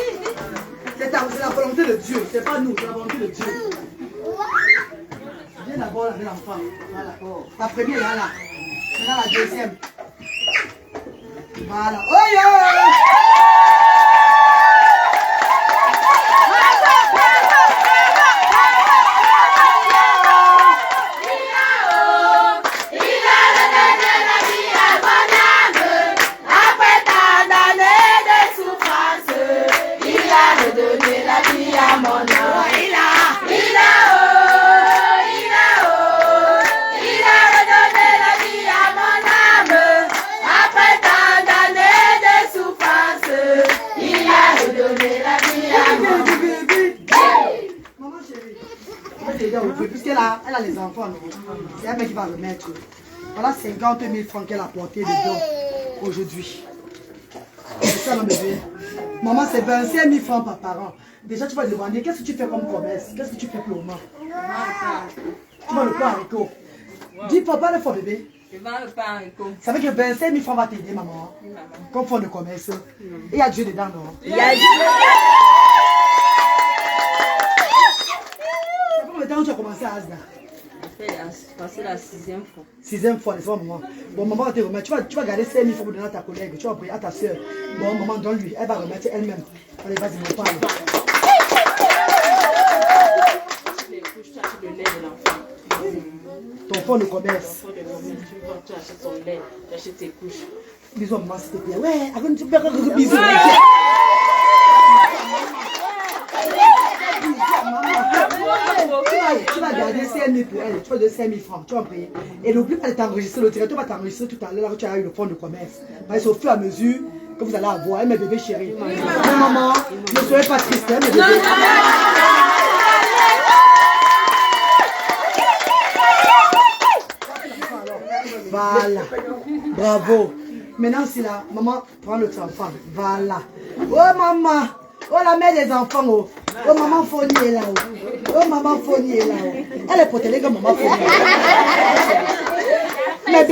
C'est la volonté de Dieu, c'est pas nous, c'est la volonté de Dieu. Viens d'abord avec l'enfant. Voilà. La première là, là. Maintenant la deuxième. Voilà. Oh yeah! Puisqu'elle a les enfants, c'est elle qui va remettre. Voilà 50 000 francs qu'elle a porté dedans aujourd'hui. C'est ça, mon bébé. Maman, c'est 25 000 francs par parent. Déjà, tu vas demander qu'est-ce que tu fais comme commerce? Qu'est-ce que tu fais pour le moment? Tu vas le pain haricot. Dis papa le fond, bébé. Je vends le pain haricot. Ça veut dire que 25 000 francs va t'aider, maman. Comme fond de commerce. Et il y a Dieu dedans, non? Il y a Dieu. Quand tu as commencé à Asda? C'est la 6e fois. 6e fois, n'est-ce pas, maman? Bon, maman va te remettre. Tu vas garder 5 000 francs pour donner à ta collègue. Tu vas prier à ta soeur. Bon, maman, donne-lui. Elle va remettre elle-même. Allez, vas-y, mon parle. Ton fond de commerce. Tu achètes son lait, tu achètes tes couches. Bisous, maman, s'il te plaît. Ouais, avant tu peux bisous. Tu vas garder 5 000 pour elle, tu vas donner 5 000 francs, tu vas payer. Et n'oublie pas de t'enregistrer, le directeur va t'enregistrer tout à l'heure que tu as eu le fonds de commerce. Parce qu'au fur et à mesure que vous allez avoir, mes bébés chéris. Maman, ne soyez pas triste, mes bébés. Voilà, bravo. Maintenant, c'est là, maman, prends l'autre enfant. Voilà. Oh maman. Oh la mère des enfants, oh. Oh maman Foni est là, oh. Oh maman Foni est là, oh. Elle est protégée comme maman Foni. Mes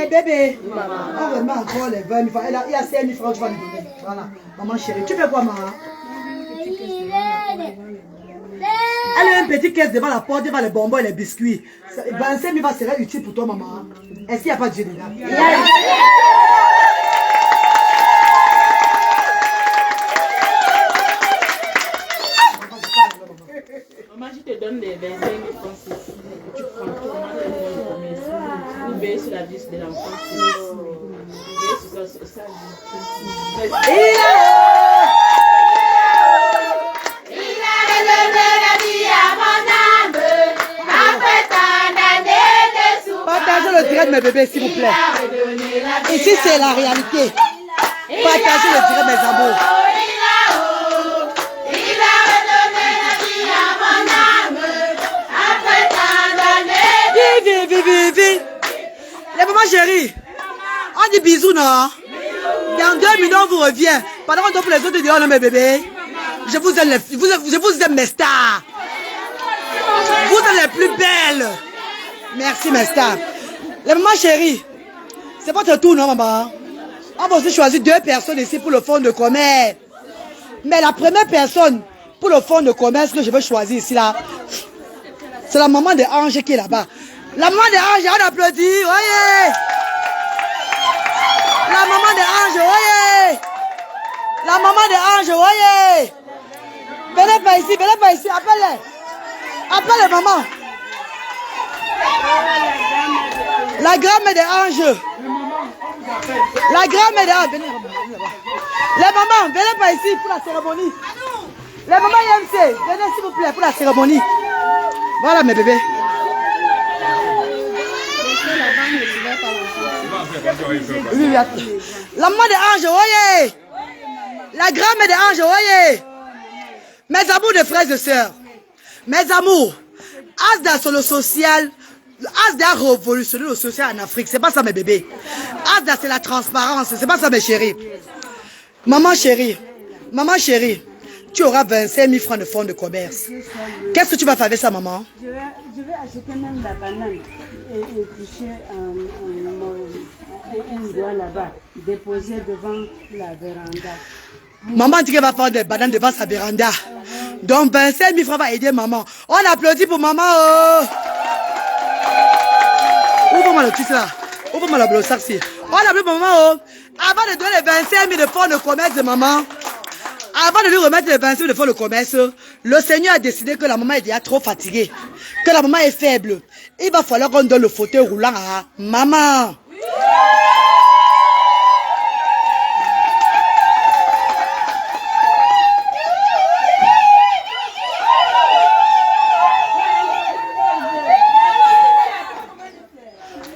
bébés, on remet encore les 20 000 francs. Il y a 5 000 francs, tu vas lui donner. Voilà, maman chérie. Tu fais quoi, maman? Elle a une petite caisse devant la porte, devant les bonbons et les biscuits. 25 000 va serait utile pour toi, maman. Est-ce qu'il n'y a pas de Dieu dedans? Maman, je te donne les 25 000 francs ici. Tu prends tout, maman, tu prends le commerce. Vous veillez sur la vie de l'enfant. Vous veillez sur ça. Il a redonné la vie à mon âme. Après tant d'années de souffrance. Partagez le direct, mes bébés, s'il vous plaît. Ici, c'est la réalité. Partagez le direct, mes amours. Les mamans chéries, On dit bisous, non? Dans 2 minutes, on vous revient. Pendant qu'on doit pour les autres dire, oh non, mes bébés. Je vous aime, je vous aime, mes stars. Vous êtes les plus belles. Merci, mes stars. Les mamans chéries, c'est votre tour, non, maman? On va aussi choisir 2 personnes ici pour le fonds de commerce. Mais la première personne pour le fonds de commerce que je veux choisir ici, là, c'est la maman de Ange qui est là-bas. La maman de Ange, on applaudit. Voyez. La maman de Ange, voyez. La maman de Ange, voyez. Venez pas ici, appelez-les. Appelez maman. La grand-mère de Ange. La grand-mère de Ange. Venez là-bas. Les mamans, venez pas ici pour la cérémonie. Les mamans IMC, venez s'il vous plaît pour la cérémonie. Voilà mes bébés. Oui, la maman de Ange, voyez. La grand-mère de Ange, voyez. Mes amours de frères et sœurs. Mes amours. Asda sur le social. Asda a révolutionné le social en Afrique. C'est pas ça mes bébés. Asda c'est la transparence. C'est pas ça mes chéris. Maman chérie. Maman chérie. Tu auras 25 000 francs de fonds de commerce. Qu'est-ce que tu vas faire avec ça, maman? Je vais acheter même la banane et toucher un doigt là-bas, déposer devant la véranda. Maman dit qu'elle va faire des bananes devant sa véranda. Donc 25 000 francs va aider maman. On applaudit pour maman. Oh. Ouvre-moi le truc là. Ouvre-moi le sac-ci. On applaudit pour maman. Oh. Avant de donner les 25 000 de fonds de commerce de maman, avant de lui remettre les 25 000 de fonds de commerce, le Seigneur a décidé que la maman est déjà trop fatiguée, que la maman est faible. Il va falloir qu'on donne le fauteuil roulant à maman.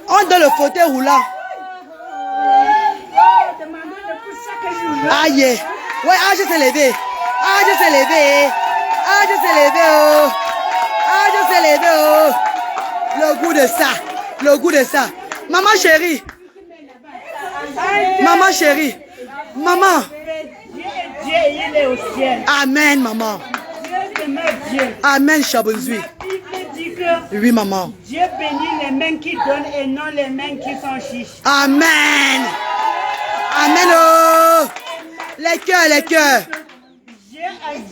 On donne le fauteuil roulant. Aïe. Ouais, je s'est levé. Je s'est levé. Je s'est levé. Je s'est levé. Le goût de ça. Le goût de ça. Maman chérie. Maman chérie. Maman. Dieu, il est au ciel. Amen, maman. Dieu demeure Dieu. Amen, Chabonzui. La Bible dit que oui, maman. Dieu bénit les mains qui donnent et non les mains qui sont chiches. Amen. Amen. Oh. Les cœurs, les cœurs.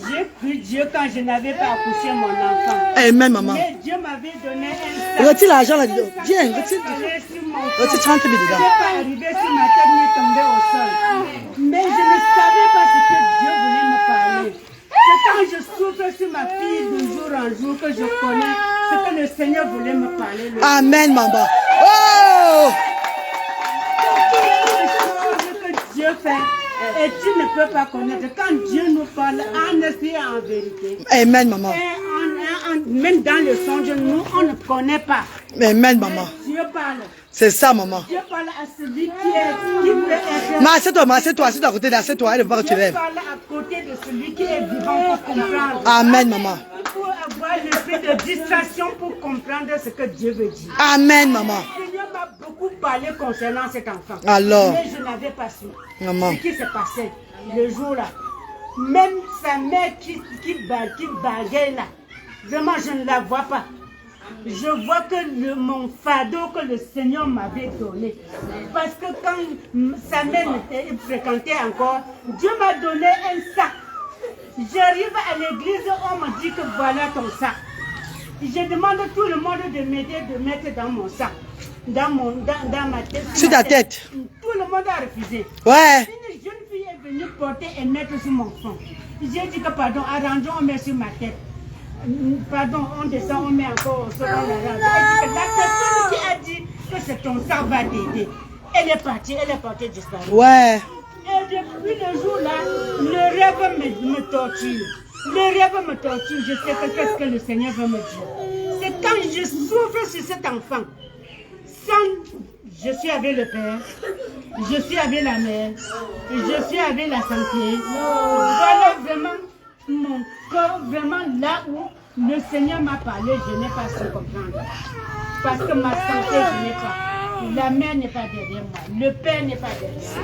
J'ai cru Dieu quand je n'avais pas accouché mon enfant. Amen, maman. Mais Dieu m'avait donné un sac. Retire l'argent là-dedans. Viens, retire 30 000 dedans. Je n'ai pas arrivé sur ma tête ni tombé au sol. Mais je ne savais pas ce que Dieu voulait me parler. C'est quand je souffre sur ma fille de jour en jour que je connais ce que le Seigneur voulait me parler. Amen, maman. Oh! Que Dieu fait. Et tu ne peux pas connaître. Quand Dieu nous parle en esprit et en vérité. Amen, maman. Et même dans le songe, nous, on ne connaît pas. Amen, maman. Dieu parle. C'est ça, maman. Dieu parle à celui qui peut être. Mais assieds-toi à côté d'elle, assieds-toi, elle ne va pas que tu lèves. Dieu parle à côté de celui qui est vivant pour comprendre. Amen, maman. Pour avoir l'esprit de distraction pour comprendre ce que Dieu veut dire. Amen, maman. Le Seigneur m'a beaucoup parlé concernant cet enfant. Alors. Mais je n'avais pas su Maman. ce qui se passait le jour-là. Même sa mère qui bagaille là, vraiment je ne la vois pas. Je vois que mon fardeau que le Seigneur m'avait donné. Parce que quand sa mère me fréquentait encore, Dieu m'a donné un sac. J'arrive à l'église, on me dit que voilà ton sac. Je demande à tout le monde de mettre dans mon sac. Dans ma tête. Sur ta tête. Tout le monde a refusé. Ouais. Une jeune fille est venue porter et mettre sur mon front. J'ai dit que pardon, arrangeons, on met sur ma tête. Pardon, on descend, on met encore au sol, on arrange. Elle dit que la personne qui a dit que c'est ton sac va t'aider. Elle est partie disparue. Ouais. Et depuis le jour-là, le rêve me torture. Le rêve me torture. Je sais que qu'est-ce que le Seigneur veut me dire. C'est quand je souffre sur cet enfant. Je suis avec le Père, je suis avec la mère, je suis avec la santé. Voilà vraiment mon corps, vraiment là où le Seigneur m'a parlé, je n'ai pas su comprendre. Parce que ma santé, je n'ai pas. La mère n'est pas derrière moi. Le père n'est pas derrière moi.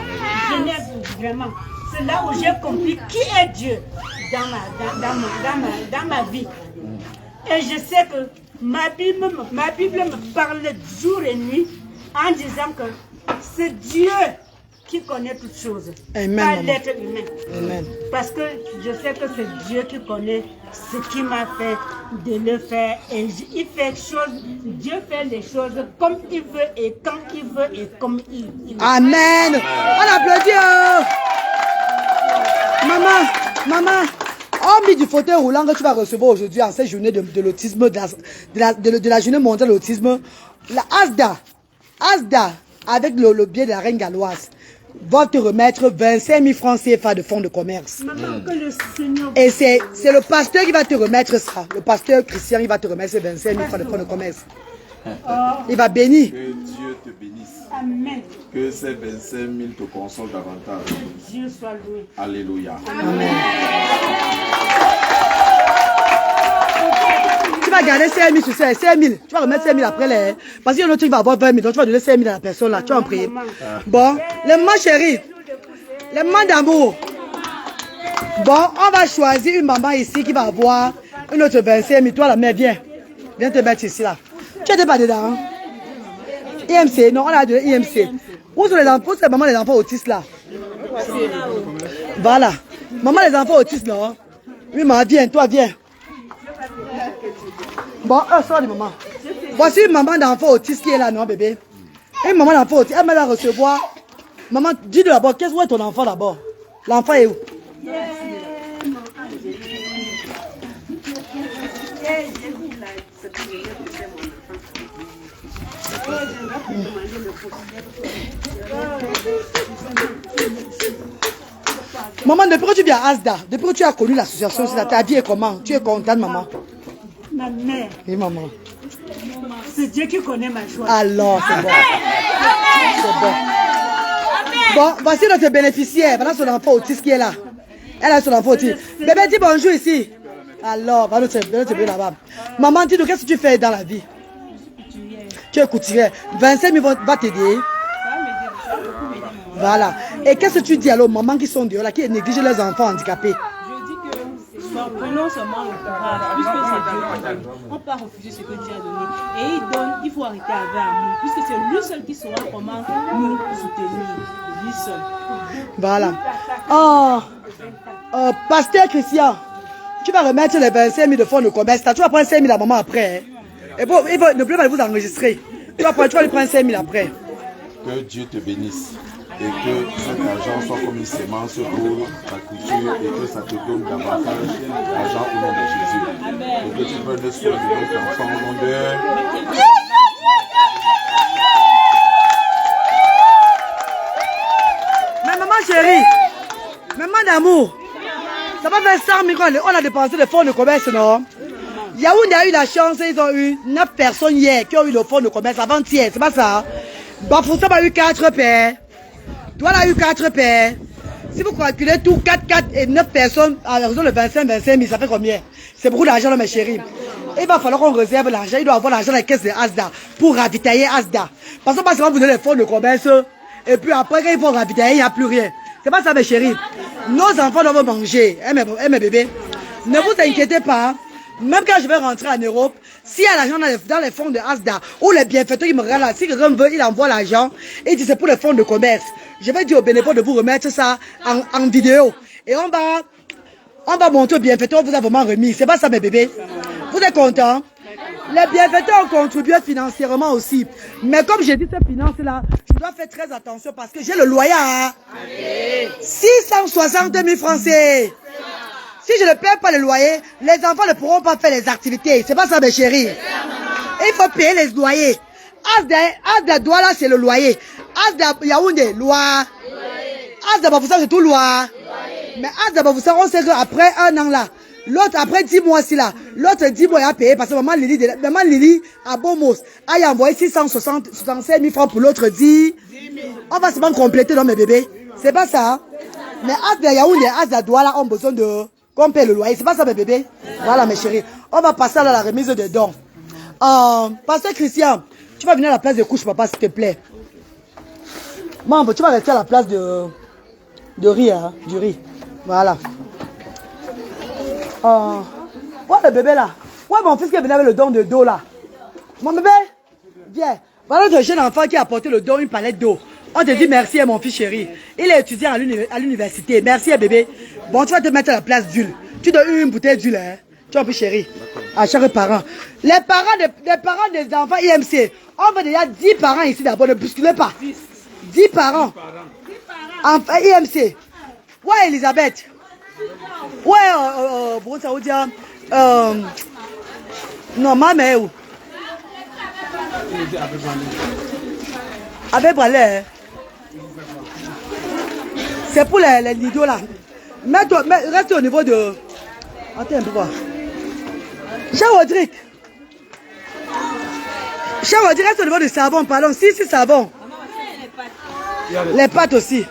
Je n'ai vraiment. C'est là où j'ai compris qui est Dieu dans ma vie. Et je sais que ma Bible me parle jour et nuit en disant que c'est Dieu qui connaît toutes choses, Amen, pas l'être humain. Amen. Parce que je sais que c'est Dieu qui connaît ce qui m'a fait de le faire. Et il fait Dieu fait les choses comme il veut et quand il veut et comme il veut. Amen. On applaudit. Maman, hormis du fauteuil roulant que tu vas recevoir aujourd'hui en cette journée de l'autisme, de la journée mondiale de l'autisme, la Asda, avec le biais de la reine galloise, va te remettre 25 000 francs CFA de fonds de commerce. Maman, que le Seigneur... Et c'est le pasteur qui va te remettre ça. Le pasteur Christian, il va te remettre ces 25 000 francs de fonds de commerce. Il va bénir. Que Dieu te bénisse. Amen. Que ces 25 000 te consolent davantage. Dieu soit loué. Alléluia. Amen. Tu vas garder 5 000 sur 5 000. Tu vas remettre 5 000 après les... Parce qu'il y a un autre qui va avoir 20 000. Donc tu vas donner 5 000 à la personne là. Tu vas en prier. Bon, les mamans chéries. Les mamans d'amour. Bon, on va choisir une maman ici qui va avoir une autre 25 000. Toi la mère, viens. Viens te mettre ici là. Tu n'étais pas dedans. Hein? IMC, non, on a donné IMC. Où sont les enfants, c'est maman les enfants autistes là? Voilà. Maman les enfants autistes non? Oui, maman, viens, toi viens. Bon, sors les mamans. Voici une maman d'enfant autiste qui est là, non bébé? Une maman d'enfant autiste, elle va recevoir. Maman, dis d'abord, qu'est-ce que est ton enfant d'abord? L'enfant est où? Maman, depuis que tu viens à Asda, depuis que tu as connu l'association, ta vie est comment? Tu es contente, maman? Ma mère. Oui, maman. C'est Dieu qui connaît ma joie. Alors, c'est bon. C'est bon. Bon, voici notre bénéficiaire. Voilà son enfant autiste qui est là. Elle a son enfant autiste. Bébé, dis bonjour ici. Alors, va notre bébé là-bas. Maman, dis-nous, qu'est-ce que tu fais dans la vie? Tu es couturière. 25 000 va t'aider. Voilà. Et qu'est-ce que tu dis alors aux mamans qui sont dehors là, qui négligent leurs enfants handicapés? Je dis que prenons seulement le courage, puisque c'est Dieu qui donne. On ne peut pas refuser ce que Dieu a donné. Et il donne, il faut arrêter avec amour, puisque c'est lui seul qui saura comment nous soutenir. Lui seul. Voilà. Pasteur Christian, tu vas remettre les 25 000 de fonds de commerce. Tu vas prendre 5 000 à maman après. Hein. Et bon, il ne peut pas vous enregistrer. Tu vas lui prendre 5 000 après. Que Dieu te bénisse et que cet argent soit comme une sémence pour ta culture et que ça te donne davantage d'argent au nom de Jésus. Et que tu prennes soin de notre enfant au nom de... Mais maman chérie, maman d'amour, ça va faire 100 000 on a dépensé le fonds de commerce, non? Yaoundé a eu la chance, ils ont eu 9 personnes hier qui ont eu le fonds de commerce avant-hier, c'est pas ça? Bafoussa a eu 4 pères. Toi, a eu 4 pères. Si vous calculez tout, 4 et 9 personnes, à raison de 25 000, ça fait combien? C'est beaucoup d'argent, mes chéris. Il va falloir qu'on réserve l'argent. Il doit avoir l'argent dans la caisse de Asda pour ravitailler Asda. Parce que parce vous donnez les fonds de commerce, et puis après, quand ils vont ravitailler, il n'y a plus rien. C'est pas ça, mes chéris. Nos enfants doivent manger. Mes bébés. Ne vous inquiétez pas. Même quand je vais rentrer en Europe, s'il y a l'argent dans les fonds de Asda, ou les bienfaiteurs qui me regardent là, si quelqu'un veut, il envoie l'argent, et il dit c'est pour les fonds de commerce. Je vais dire aux bénévoles de vous remettre ça en vidéo. Et on va montrer aux bienfaiteurs, on vous a vraiment remis. C'est pas ça, mes bébés. Vous êtes contents? Les bienfaiteurs ont contribué financièrement aussi. Mais comme j'ai dit, ces finances-là, je dois faire très attention parce que j'ai le loyer à 660 000 francs. Si je ne paie pas le loyer, les enfants ne pourront pas faire les activités. C'est pas ça, mes chéris. Il faut payer les loyers. Asda doit là, c'est le loyer. Asda Yaoundé, loi. Asda Bafoussa, c'est tout loi. Mais Asda Bafoussa, on sait qu'après un an là, l'autre après 10 mois si là, l'autre 10 mois il a payé parce que maman Lily à Bomos a envoyé 665 000 francs pour l'autre 10. On va seulement compléter dans mes bébés. C'est pas ça. Mais Asda Yaoundé, Asda doit là, ont besoin de... qu'on paie le loyer. C'est pas ça, mes bébés. Voilà, mes chéris. On va passer à la remise de dons. Pasteur Christian, tu vas venir à la place de couche, papa, s'il te plaît. Maman, tu vas rester à la place de riz, hein, du riz. Voilà. Ouais, le bébé là. Ouais, mon fils qui est venu avec le don de dos là. Mon bébé, viens. Voilà notre jeune enfant qui a apporté le don, une palette d'eau. On te dit merci, mon fils chéri. Il est étudiant à l'université. Merci, bébé. Bon, tu vas te mettre à la place d'huile. Tu donnes une bouteille d'huile, hein. Tu vois, mon fils chéri. À chaque parent. Les parents des enfants IMC. On veut déjà 10 parents ici d'abord. Ne bousculez pas. 10 parents. Enfin, IMC. Ouais, Elisabeth. Ouais, bon, ça veut dire. Non, ma mère où? Avec Bralais. C'est pour les nidos là. Reste au niveau de. Attends un peu voir. Cher Rodrigue. Cher Rodrigue, reste au niveau du savon, pardon. Si, savon. Les pâtes aussi.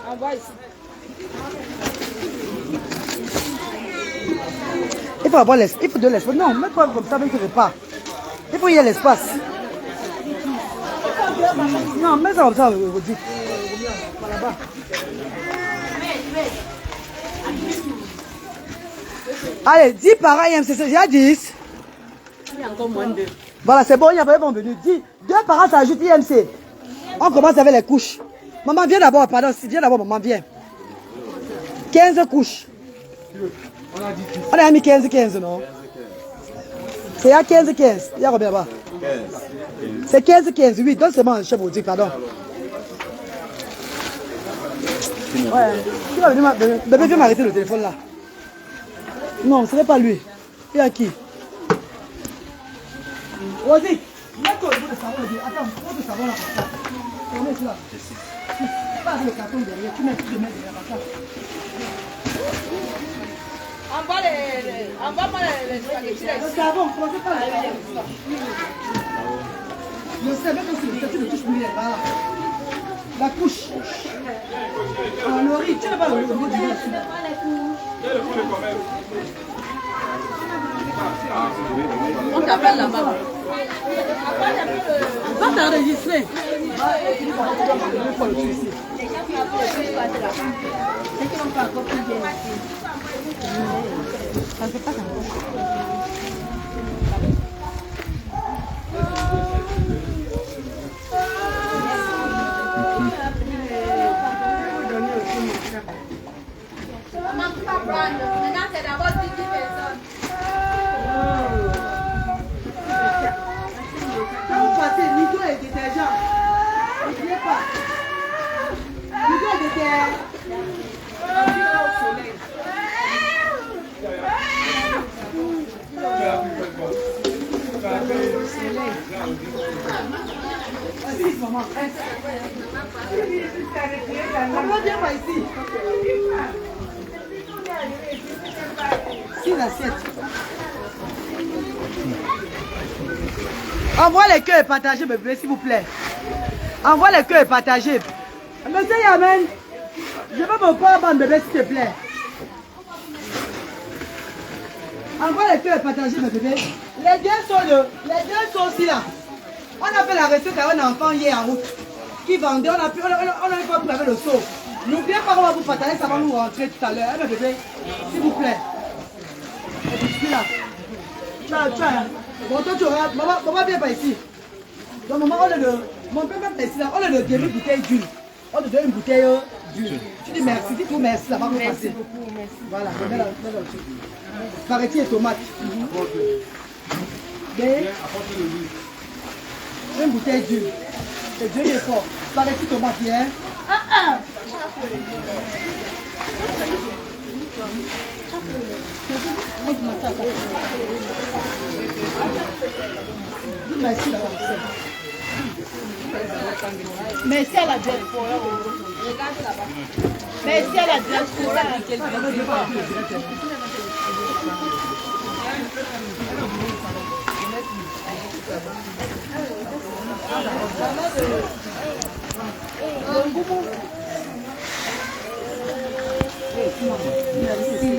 Il faut avoir l'espace. Il faut de l'espace. Non, mets-toi comme ça avec le repas. Il faut y avoir l'espace. Non, mets ça comme ça, Rodrigue. Là-bas. Allez, 10 parents IMC, c'est déjà 10. Il y a encore moins de 2. Voilà, c'est bon, il y avait bon venu. 2 parents s'ajoutent IMC. On commence avec les couches. Maman, viens d'abord, pardon. Viens d'abord, maman, viens. 15 couches. On a mis 15, non? C'est à 15. Il y a combien là-bas? C'est 15, oui. Donne seulement, chef Rodrigue, pardon. Ouais. Qui va venir bébé, viens m'arrêter le téléphone là. Non, ce n'est pas lui. Il y a qui? Rodrigue, mets-toi au niveau de savon. Attends, mets le savon là. On met là. Pas le carton derrière, tu mets tout le mets derrière. Envoie-moi les spaghettis. Le savon, commencez pas le je sais même si tu ne touches plus les bras. La couche. Le riz, tu n'as pas le riz. On t'appelle là-bas. Va t'enregistrer. Ça ne fait pas Maintenant, c'est d'abord 10 personnes. Quand vous passez, Nido est détergent. N'oubliez pas. Nido est détergent. Assise, maman. Maman, viens pas ici. 6 assiettes. Envoie les cœurs et partagez, bébé, s'il vous plaît. Envoie les cœurs et partagez. Monsieur Yamen, je veux me prendre, bébé, s'il te plaît. Envoie les cœurs et partagez, bébé. Les deux sont aussi là. On a fait la recette à un enfant hier en route qui vendait. On a pas pu avec le seau. N'oubliez pas qu'on va vous partager, ça va nous rentrer tout à l'heure. Eh, bébé, s'il vous plaît. Et puis là. Bon, toi, tu auras. Maman, viens pas ici. Donc, maman, mon père va ici là. On a le demi bouteille d'huile. On te donne une bouteille d'huile. Tu dis merci, dis tout merci, ça va vous passer. Merci beaucoup, merci. Voilà, mets-la dessus. Spaghetti et tomates. Une bouteille d'huile. C'est Dieu est fort. Spaghetti tomate bien. Merci d'avoir fait. Merci à la diaspora. Regarde là-bas. Merci à la diaspora. Merci.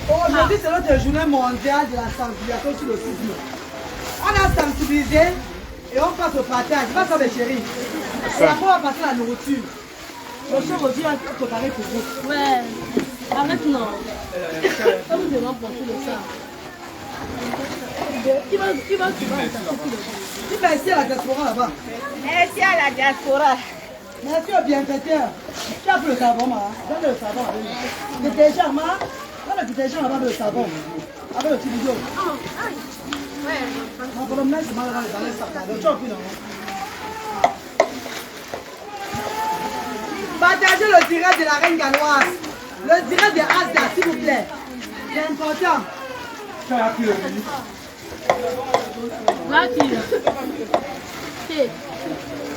Oh, Aujourd'hui, c'est notre journée mondiale de la sensibilisation sur l'autisme. On a sensibilisé et on passe au partage. Pas ça, mes chéris. Et après, on va passer à la nourriture. Le chef aussi va être préparé pour vous. Ouais. Arrête, non. Ça vous demande pour tout le sang. Qui va Dis merci à la diaspora là-bas. Merci à la diaspora. Merci au bienfaiteur. Tu as pris le savon, ma. Donne le savon. Le détergent, ma. Donne le détergent là-bas, le savon. Avec le petit bidon. Non, pour le mettre, c'est mal dans les sacs. Tu as pris, non? Partagez le direct de la reine galloise. Le direct de Asda, s'il vous plaît. C'est important. Tu as pris le menu. Là, qui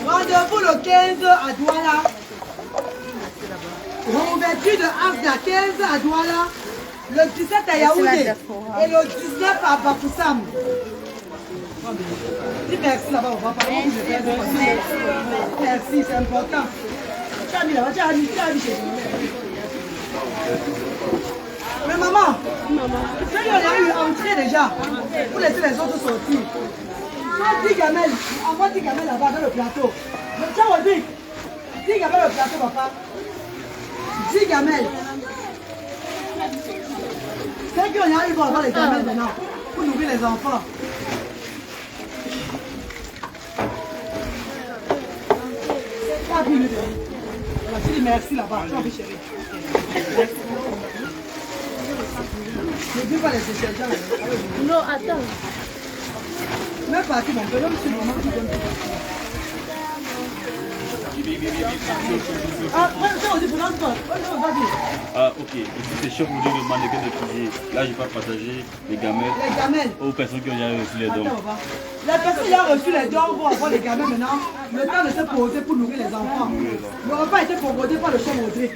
Rendez-vous le 15 à Douala. Réouverture de Asda, 15 à Douala. Le 17 à Yaoundé. Et le 19 à Bafoussam. Dis merci là-bas, on va parler. Merci, c'est important. Tu as mis là-bas, tu as mis chez nous. Mais maman, ceux qui ont eu entré déjà, pour laisser les autres sortir. Tu as 10 gamelles, envoie 10 gamelles là-bas dans le plateau. Tu as dit 10 gamelles au plateau, papa. 10 gamelles. Ceux qui ont eu vont avoir les gamelles maintenant, pour nourrir les enfants. Tu as vu le tu dis merci là-bas, tu as vu chérie. Ne dis pas les échelles. Non, attends. Même parti, mon père, même si maman qui donne. Ah, ça on dit pour l'enfant. Ah, ok. Et si c'est chaud pour dire le mannequin de cuisiner, là, je vais pas partager les gamelles. Aux personnes qui ont déjà reçu les dons. Les personnes qui ont reçu les dons vont avoir les gamelles maintenant. Le temps de se poser pour nourrir les enfants. Le repas a été proposé par le chef Audrey.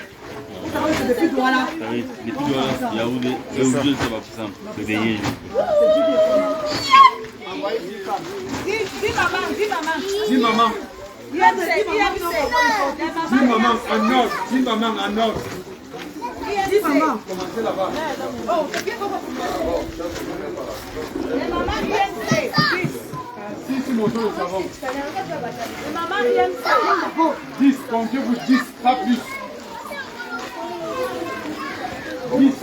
Vous savez, c'est depuis Douala. Oui, depuis Douala, Yaoundé, le Oudjou, c'est pas pour ça. Le veillé. Dis maman, dis maman. Dis maman. Dis maman en ordre. Dis maman en ordre. Dis maman. Commencez là-bas. Oh, c'est bien comment. Les mamans viennent. Si mon tour de savon. Les mamans viennent. 10, comptez-vous 10, pas plus. 10.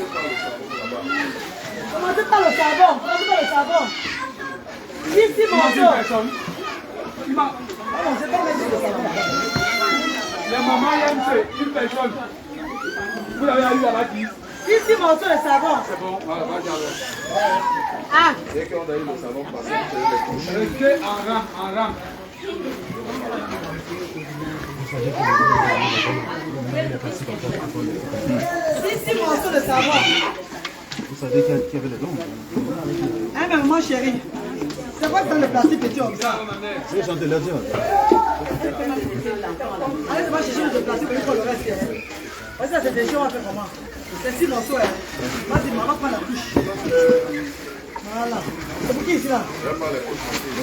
Commencez par le savon. Commencez par le savon. 10 morceaux. Les mamans IMC, une personne. Vous l'avez eu à la 10. 10 morceaux de savon. C'est bon, voilà, vas-y alors. Ah. Dès qu'on a eu le savon passé, restez en rang, en rang. Six morceaux de savon. Vous savez qui avait le don? Hein, mais maman chérie, c'est quoi dans le plastique petit comme ça? Je vais chanter leur dire. Allez, tu vas chercher le plastique pour le reste. Vas-y, ça c'est des gens, on va faire comment? C'est 6 morceaux. Vas-y, maman, prends la couche. Voilà. C'est pour qui ici là?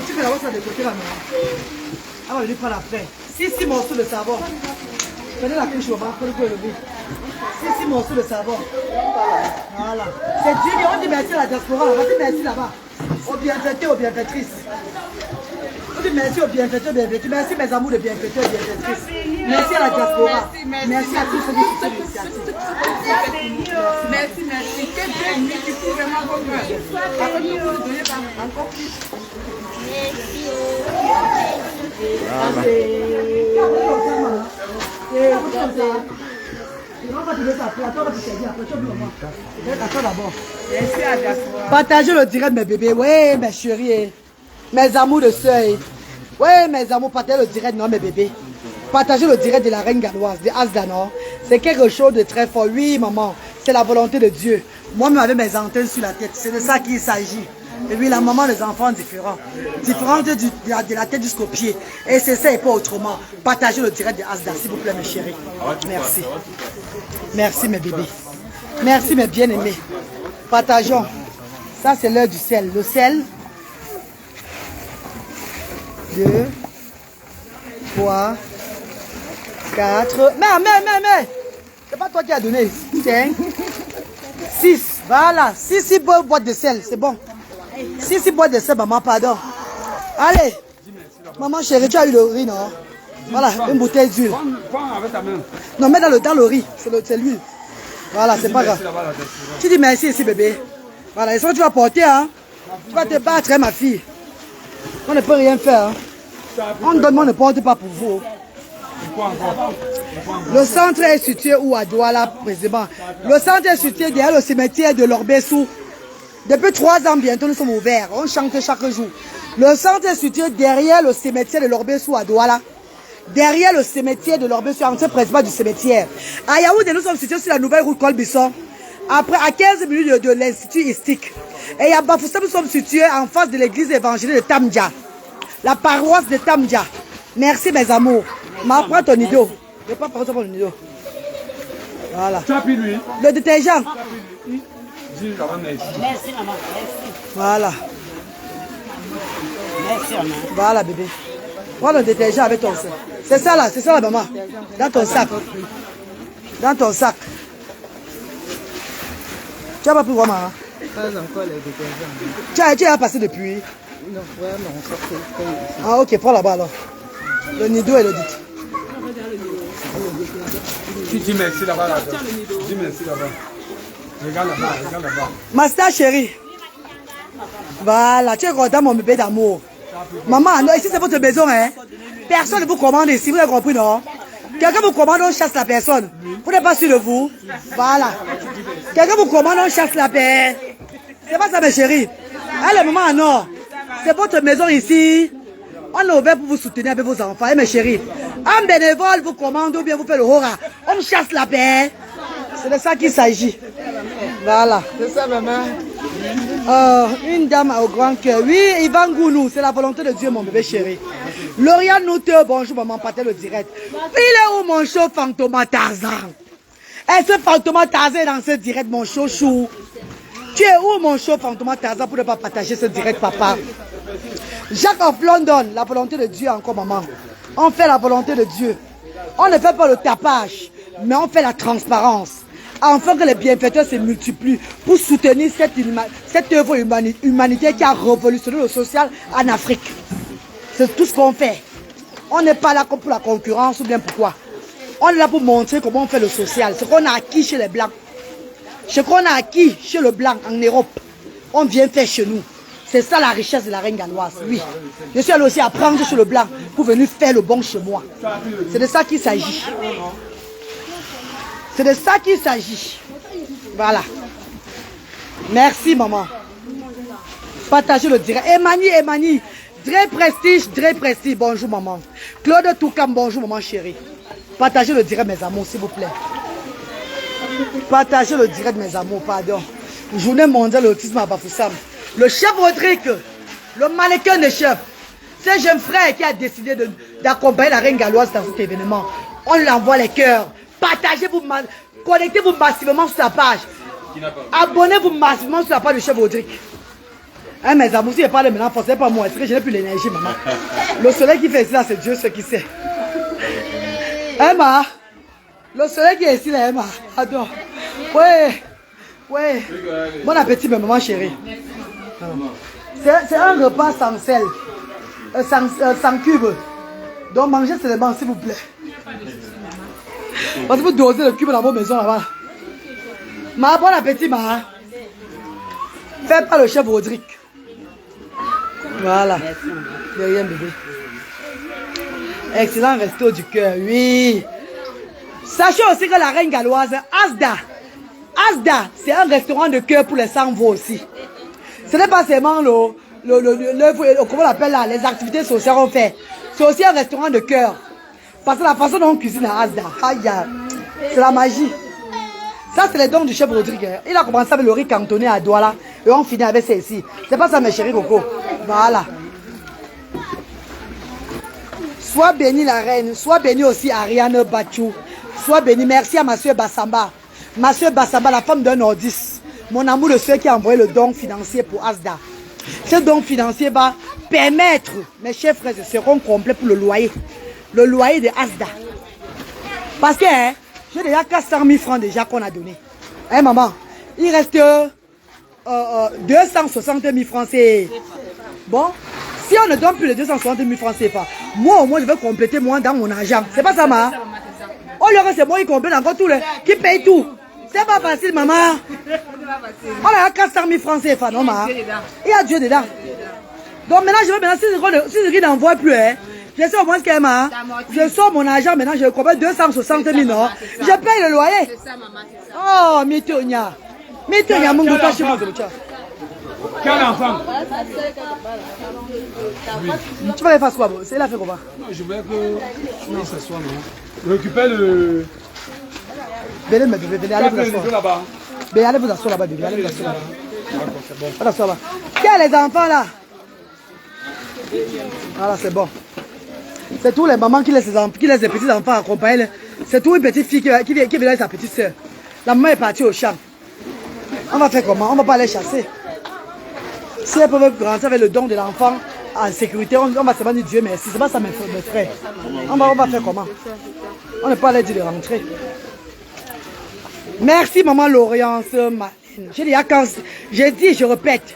Tu peux l'avoir ça de côté là maintenant. Ah, on va lui prendre après. 6 morceaux de savon. Prenez la couche, on va prendre le bout. 6 morceaux de savon. Voilà. C'est Dieu, on dit merci à la diaspora. On dit merci là-bas. Aux bienfaiteurs, aux bienfaitrices. On dit merci aux bienfaiteurs, bienfaitrices. Merci mes amours de bienfaiteurs, bienfaitrices. Merci à la diaspora. Merci à tous ceux qui soutiennent l'initiative. Merci, merci. Que Dieu multiplie vraiment vos cœurs. Après, nous vous donnez encore plus. Partagez le direct, mes bébés. Oui, mes chéris. Mes amours de seuil. Oui, mes amours, partagez le direct, non, mes bébés. Partagez le direct de la reine galloise, de Asda, non. C'est quelque chose de très fort. Oui, maman, c'est la volonté de Dieu. Moi-même, avec mes antennes sur la tête, c'est de ça qu'il s'agit. Et oui, la maman, les enfants différents. Différents de la tête jusqu'au pied. Et c'est ça et pas autrement. Partagez le direct de Asda, s'il vous plaît, mes chéris. Merci. Merci, mes bébés. Merci, mes bien-aimés. Partageons. Ça, c'est l'heure du sel. Le sel. 2, 3, 4. Mais. C'est pas toi qui as donné. 5, 6. Voilà, 6 boîtes de sel, c'est bon. 6 boîtes de sel, maman, pardon. Allez, maman chérie, tu as eu le riz, non? Voilà, une bouteille d'huile. Prends avec ta main. Non, mets dans l'huile, c'est l'huile. Voilà, c'est pas grave. Tu dis merci ici, bébé. Voilà, et ça tu vas porter, hein. Tu vas te battre, hein, ma fille. On ne peut rien faire, hein. On donne, mais on ne porte pas pour vous. Le centre est situé où à Douala, précisément. Le centre est situé derrière le cimetière de l'Orbessou. Depuis 3 ans bientôt, nous sommes ouverts. On chante chaque jour. Le centre est situé derrière le cimetière de l'Orbessou à Douala. Derrière le cimetière de l'Orbessou, entrée principale du cimetière. À Yaoundé, nous sommes situés sur la nouvelle route Colbisson. Après, à 15 minutes de l'Institut Istique. Et à Bafoussam, nous sommes situés en face de l'église évangélique de Tamdia. La paroisse de Tamdia. Merci mes amours. Prends ton nido. Je ne vais pas prendre ton nido. Voilà. Tu as pris lui. Le détergent. Merci maman, merci. Voilà. Merci maman. Voilà bébé. Prends le détergent avec ton sac. C'est ça là maman. Dans ton sac. Dans ton sac. Tu n'as pas pu voir maman? Pas encore les détergents. Tu as passé depuis? Non, vraiment, ça fait. Ah ok, prends là-bas alors. Le nido et le dit. Tu dis merci là-bas. Dis merci là-bas. Regarde là-bas. Master chérie. Voilà, tu es content mon bébé d'amour. Maman, non, ici c'est votre maison, hein. Personne ne vous commande ici, vous avez compris, non? Quelqu'un vous commande, on chasse la personne. Vous n'êtes pas sûr de vous? Voilà. Quelqu'un vous commande, on chasse la paix. C'est pas ça, mes chéris. Allez, maman, non. C'est votre maison ici. On est ouvert pour vous soutenir avec vos enfants, mes chéris. Un bénévole vous commande ou bien vous fait le hora. On chasse la paix. C'est de ça qu'il s'agit. Voilà. C'est ça, maman. Une dame au grand cœur. Oui, Ivan Gounou, c'est la volonté de Dieu, mon bébé chéri. Lauriane Noute, bonjour, maman, partez le direct. Il est où mon show Fantoma Tarzan? Est-ce que Fantoma Tarzan est dans ce direct, mon chouchou? Tu es où, mon show Fantoma Tarzan, pour ne pas partager ce direct, papa? Jacques of London, la volonté de Dieu encore, maman. On fait la volonté de Dieu. On ne fait pas le tapage, mais on fait la transparence. Afin que les bienfaiteurs se multiplient pour soutenir cette œuvre humanitaire qui a révolutionné le social en Afrique. C'est tout ce qu'on fait. On n'est pas là pour la concurrence ou bien pourquoi. On est là pour montrer comment on fait le social. Ce qu'on a acquis chez les Blancs. Ce qu'on a acquis chez le Blanc en Europe, on vient faire chez nous. C'est ça la richesse de la reine galloise, oui. Je suis allé aussi apprendre chez le Blanc pour venir faire le bon chez moi. C'est de ça qu'il s'agit. C'est de ça qu'il s'agit. Voilà. Merci, maman. Partagez le direct. Emani. Très prestige. Bonjour, maman. Claude Toukam, bonjour, maman chérie. Partagez le direct, mes amours, s'il vous plaît. Partagez le direct, mes amours, pardon. Journée mondiale de l'autisme à Bafoussam. Le chef Rodrigue, le mannequin de chef, c'est un jeune frère qui a décidé d'accompagner la reine galloise dans cet événement. On lui envoie les cœurs. Partagez-vous, connectez-vous massivement sur sa page. Abonnez-vous massivement sur la page du chef Rodrigue. Hein, mes amours, si je parle maintenant, forcément pas moi, c'est que je n'ai plus l'énergie, maman. Le soleil qui fait ici, là, c'est Dieu ce qui sait. Emma, le soleil qui est ici, là, Emma. Attends. Ouais. Bon appétit, ma maman chérie. C'est un repas sans sel, sans cube. Donc mangez seulement, s'il vous plaît. Parce que vous dosez le cube dans vos maisons là-bas. Ma bon appétit, ma. Faites pas le chef Rodrigue. Voilà. De rien, bébé. Excellent resto du cœur, oui. Sachez aussi que la reine galloise, Asda, c'est un restaurant de cœur pour les sans-voix aussi. Ce n'est pas seulement comment on appelle là, les activités sociales qu'on fait. C'est aussi un restaurant de cœur. Parce que la façon dont on cuisine à Asda, c'est la magie. Ça, c'est les dons du chef Rodrigue. Il a commencé avec le riz cantonné à Douala et on finit avec celle-ci. C'est pas ça, mes chéris Coco. Voilà. Sois béni la reine, sois béni aussi Ariane Bachou. Sois béni. Merci à ma soeur Bassamba. Ma soeur Bassamba, la femme d'un nordiste. Mon amour de soeur qui a envoyé le don financier pour Asda. Ce don financier va permettre, mes chers frères et sœurs, complet pour le loyer. Le loyer de Asda. Parce que j'ai déjà 400 000 francs déjà qu'on a donné. Hein, maman? Il reste 260 000 francs CFA. Bon, si on ne donne plus les 260 000 francs CFA, moi au moins je vais compléter moi dans mon argent. C'est pas ça, ma? Oh, le reste, c'est moi qui complète encore tout, qui paye tout. C'est pas facile, maman. On a 400 000 francs CFA, non, ma? Il y a Dieu dedans. Donc maintenant, je vais maintenant, si je n'en vois plus, hein, je sais au moins ce qu'elle m'a. Je sors mon argent, maintenant, je complète 260 000, non? Je paye le loyer. Oh, Mitonia. Mitonia, mon gouta chez moi, Quel enfant? Tu vas faire quoi? C'est là, fait comment? Non, je veux que. Non, ce soit, non. Récupère le. Venez, venez, allez vous asseoir là-bas. Allez vous asseoir là-bas, bébé. Allez vous asseoir là-bas. D'accord, c'est bon. Voilà, ça va. Quels les enfants là? Voilà, c'est bon. C'est tous les mamans qui laissent les petits enfants accompagner. C'est tout une petite fille qui vient avec sa petite soeur. La maman est partie au champ. On va faire comment? On ne va pas aller chasser. Si elles peuvent rentrer avec le don de l'enfant en sécurité, on va se dire Dieu merci. C'est pas ça mes frères. On va faire comment? On ne peut pas aller dire de rentrer. Merci maman Laurence. J'ai dit, je répète,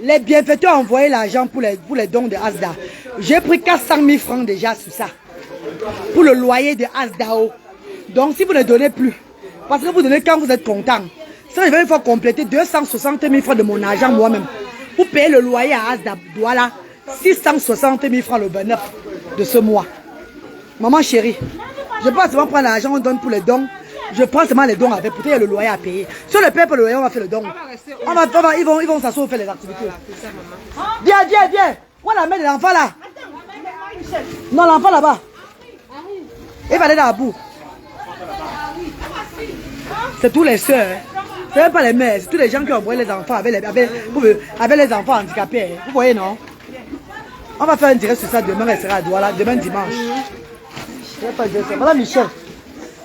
les bienfaiteurs ont envoyé l'argent pour les dons de Asda. J'ai pris 400 000 francs déjà sur ça. Pour le loyer de Asdao. Donc si vous ne donnez plus, parce que vous donnez quand vous êtes content. Ça, je vais une fois compléter 260 000 francs de mon argent moi-même. Pour payer le loyer à Asda. Voilà, 660 000 francs le 29 de ce mois. Maman chérie, je ne peux pas seulement prendre l'argent, on donne pour les dons. Je prends seulement les dons avec, peut-être il y a le loyer à payer. Si on ne paye pas le loyer, on va faire le don. Ils vont s'asseoir faire les activités. Viens. Où est la mère de l'enfant là? Non, l'enfant là-bas. Il va aller dans la boue. C'est tous les soeurs. Hein. Ce n'est pas les mères, c'est tous les gens qui ont envoyé les enfants avec les enfants handicapés. Vous voyez, non? On va faire un direct sur ça demain, elle sera à Douala, demain dimanche. Voilà Michel.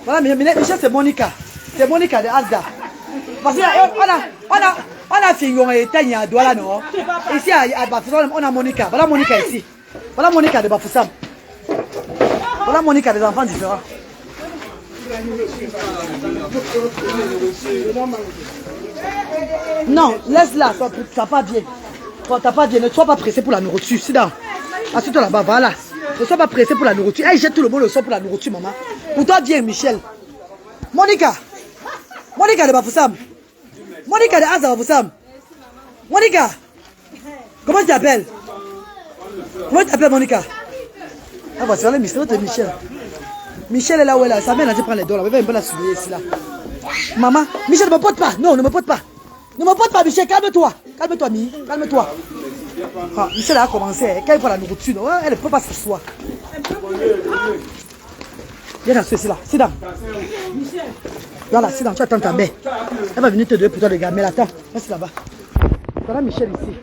Voilà, Michel, c'est Monica. C'est Monica de Asda. Parce qu'on a Fingon et Tanya à Douala, non? Ici, à Bafoussam, on a Monica. Voilà Monica ici. Voilà Monica de Bafoussam. Voilà Monica des enfants différents. Non, laisse-la, ça pas bien. T'as pas bien, ne sois pas pressé pour la nourriture. C'est dans. Assieds-toi là-bas, voilà. Ne sois pas pressé pour la nourriture. Elle jette tout le monde le sort pour la nourriture, maman. Pour toi, viens, Michel. Monica de Bafoussam. Monica de Asa Bafoussam. Monica. Comment tu t'appelles? Comment tu t'appelles, Monica? Ah, bah, c'est le mystère de Michel. Michel est là où elle est là. Sa mère a dit prendre les dons là. Elle va un peu la surveiller ici là. Maman, Michel, ne me porte pas. Non, ne me porte pas. Ne me porte pas, Michel. Calme-toi. Calme-toi, Mi. Calme-toi. Ah, Michel a commencé. Quand il voit la nourriture, non, elle ne peut pas s'asseoir. Viens dans ceci là. Sit down. Voilà, sit down. Tu attends ta mère. Elle va venir te donner pour toi de gamelle. Attends. Reste là-bas. Voilà Michel ici.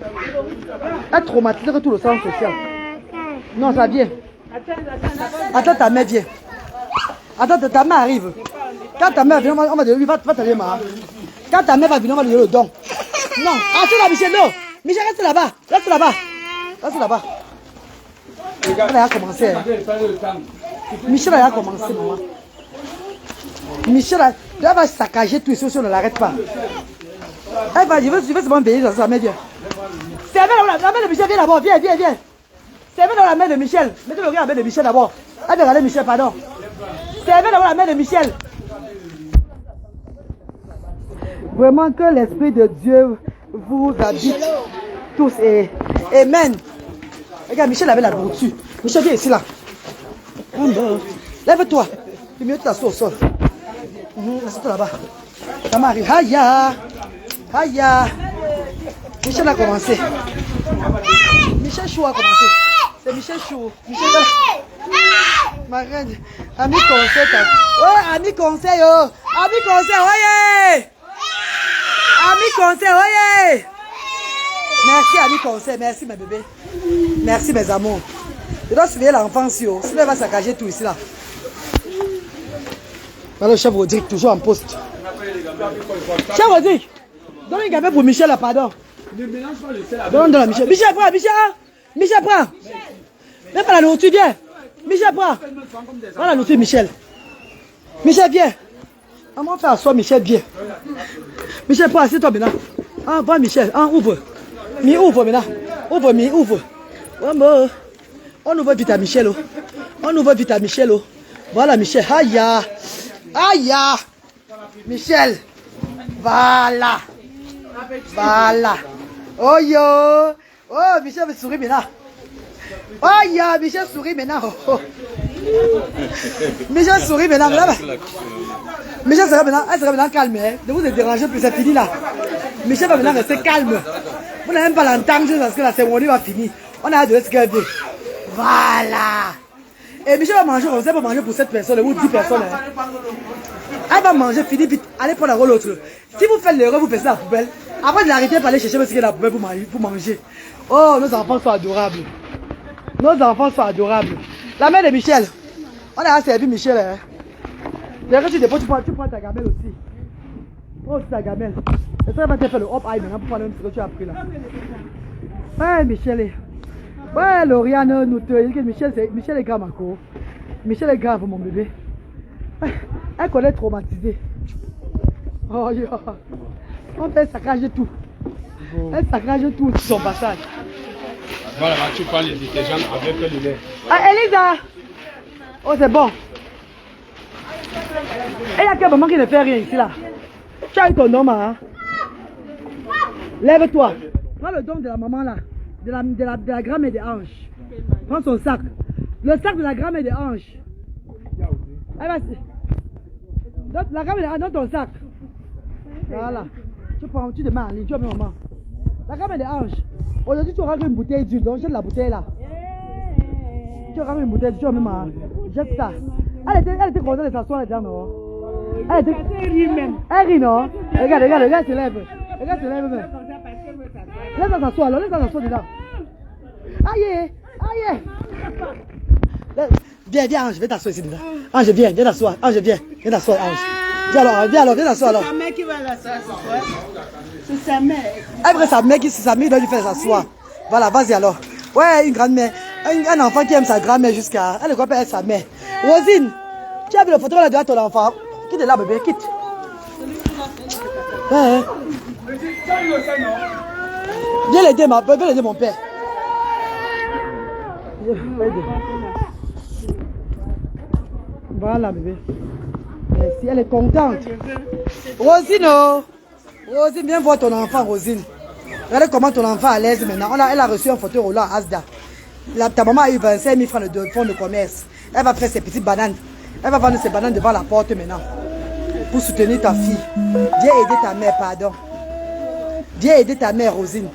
Elle traumatise tout le centre social. Non, ça vient. Attends, ta mère vient. Attends, ta mère arrive. Quand ta mère vient, on va dire, va t'aller, ma. Quand ta mère va venir, on va lui donner le don. Non, attends là, Michel, non. Michel, reste là-bas. Reste là-bas. Reste là-bas. Elle a commencé. Hein. Michel a commencé, maman. Michel va saccager tout ici si on ne l'arrête pas. Elle va, je veux seulement veiller dans sa mère, viens. C'est la mère de Michel, viens d'abord, viens. Servez dans la main de Michel. Mettez le regard à la main de Michel d'abord. Allez regarder Michel, pardon. Servez dans la main de Michel. Vraiment que l'Esprit de Dieu vous habite tous et Amen. Regarde, Michel avait la nourriture. Michel, viens ici là. Lève-toi. Tu mieux t'asseoir au sol. Assieds-toi là-bas. Ça m'arrive. Aïe. Michel a commencé. Michel Chou a commencé. C'est Michel Chou. Ma reine. Ami conseil. Ouais, ami conseil. Ami conseil, ouais. Ami conseil, ouais. Merci, ami conseil. Merci, mes bébés. Merci, mes amours. Je dois surveiller l'enfant si sinon elle va saccager tout ici là. Alors, chef Rodrigue, toujours en poste. Chef Rodrigue, donne une gamelle pour Michel là, pardon. Donne la Michel. Michel, prends. Viens pas la nourriture, viens. Michel, prends. Prends la nourriture, Michel. Michel, viens. On va faire asseoir Michel, viens. Michel, prends, assieds-toi maintenant. Ah, bon, Michel. Ah, ouvre. Mi ouvre maintenant. Ouvre, mi ouvre. On ouvre vite à Michel. On ouvre vite à Michel. Voilà, Michel. Aïe. Aïe. Michel. Voilà. Voilà. Oh yo. Oh, Michel me sourit maintenant. Oh ya, Michel sourit maintenant. Oh. Michel sourit maintenant. Michel sera maintenant calme. Hein. Ne vous dérangez plus, c'est fini là. Michel va maintenant rester calme. Vous n'avez même pas l'entendre parce que la cérémonie va finir. On a hâte de ce qu'elle veut. Voilà. Et Michel va manger, on sait pas manger pour 7 personnes ou 10 personnes. Hein. Elle va manger, finir vite. Allez prendre la rôle l'autre. Si vous faites l'erreur, vous passez la poubelle. Après, n'arrêtez pas aller chercher ce qu'il y a dans la poubelle pour manger. Oh, nos enfants sont adorables. Nos enfants sont adorables. La mère de Michel. On a servi Michel. Hein. D'ailleurs, tu déposes, tu prends ta gamelle aussi. Prends aussi ta gamelle. Et ça va te faire le hop eye maintenant pour prendre ce que tu as pris là. Ouais, Michel. Ouais, Lauriane, nous te dit que Michel est grave encore. Michel est grave, mon bébé. Elle connaît traumatisée. Oh, yo. On fait saccage de tout. Elle saccage tout sur son passage. Voilà, tu prends les détergents avec le lait. Ah, Elisa! Oh, c'est bon. Et il y a quel moment qui ne fait rien ici là? Tu as eu ton nom, hein? Lève-toi. Prends le don de la maman là. De la grand-mère des anges. Prends son sac. Le sac de la grand-mère des anges. La grand-mère des anges, donne ton sac. Voilà. Tu te mets en ligne, tu as mis maman. La grand-mère des anges. Aujourd'hui, tu auras une bouteille d'huile, donc jette la bouteille là. Tu auras une bouteille, tu as mis maman. Jette ça. Elle était contente de s'asseoir là-dedans, non? Elle rit même. Elle rit, non? Regarde, elle se lève. Regarde, elle se lève même. Laisse-la s'asseoir, alors, laisse-la s'asseoir dedans. Aïe, aïe. Viens, Ange, viens t'asseoir ici dedans. Ange, viens t'asseoir. Ange, viens t'asseoir, Ange. Viens t'asseoir alors. C'est sa mère qui va l'asseoir. C'est sa mère. Après, c'est sa mère, il doit lui faire s'asseoir. Voilà, vas-y alors. Ouais, une grand-mère. Un enfant qui aime sa grand-mère jusqu'à... Elle ne croit pas être sa mère. Rosine, tu as vu le photo là de ton enfant? Quitte là, bébé, quitte. Viens l'aider, mon père. Voilà, bébé. Merci, elle est contente. Rosine, oh. Rosine, viens voir ton enfant, Rosine. Regardez comment ton enfant est à l'aise maintenant. Elle a reçu un fauteuil roulant à Asda. Ta maman a eu 25 000 francs de fonds de commerce. Elle va faire ses petites bananes. Elle va vendre ses bananes devant la porte maintenant. Pour soutenir ta fille. Viens aider ta mère, pardon. Viens aider ta mère, Rosine.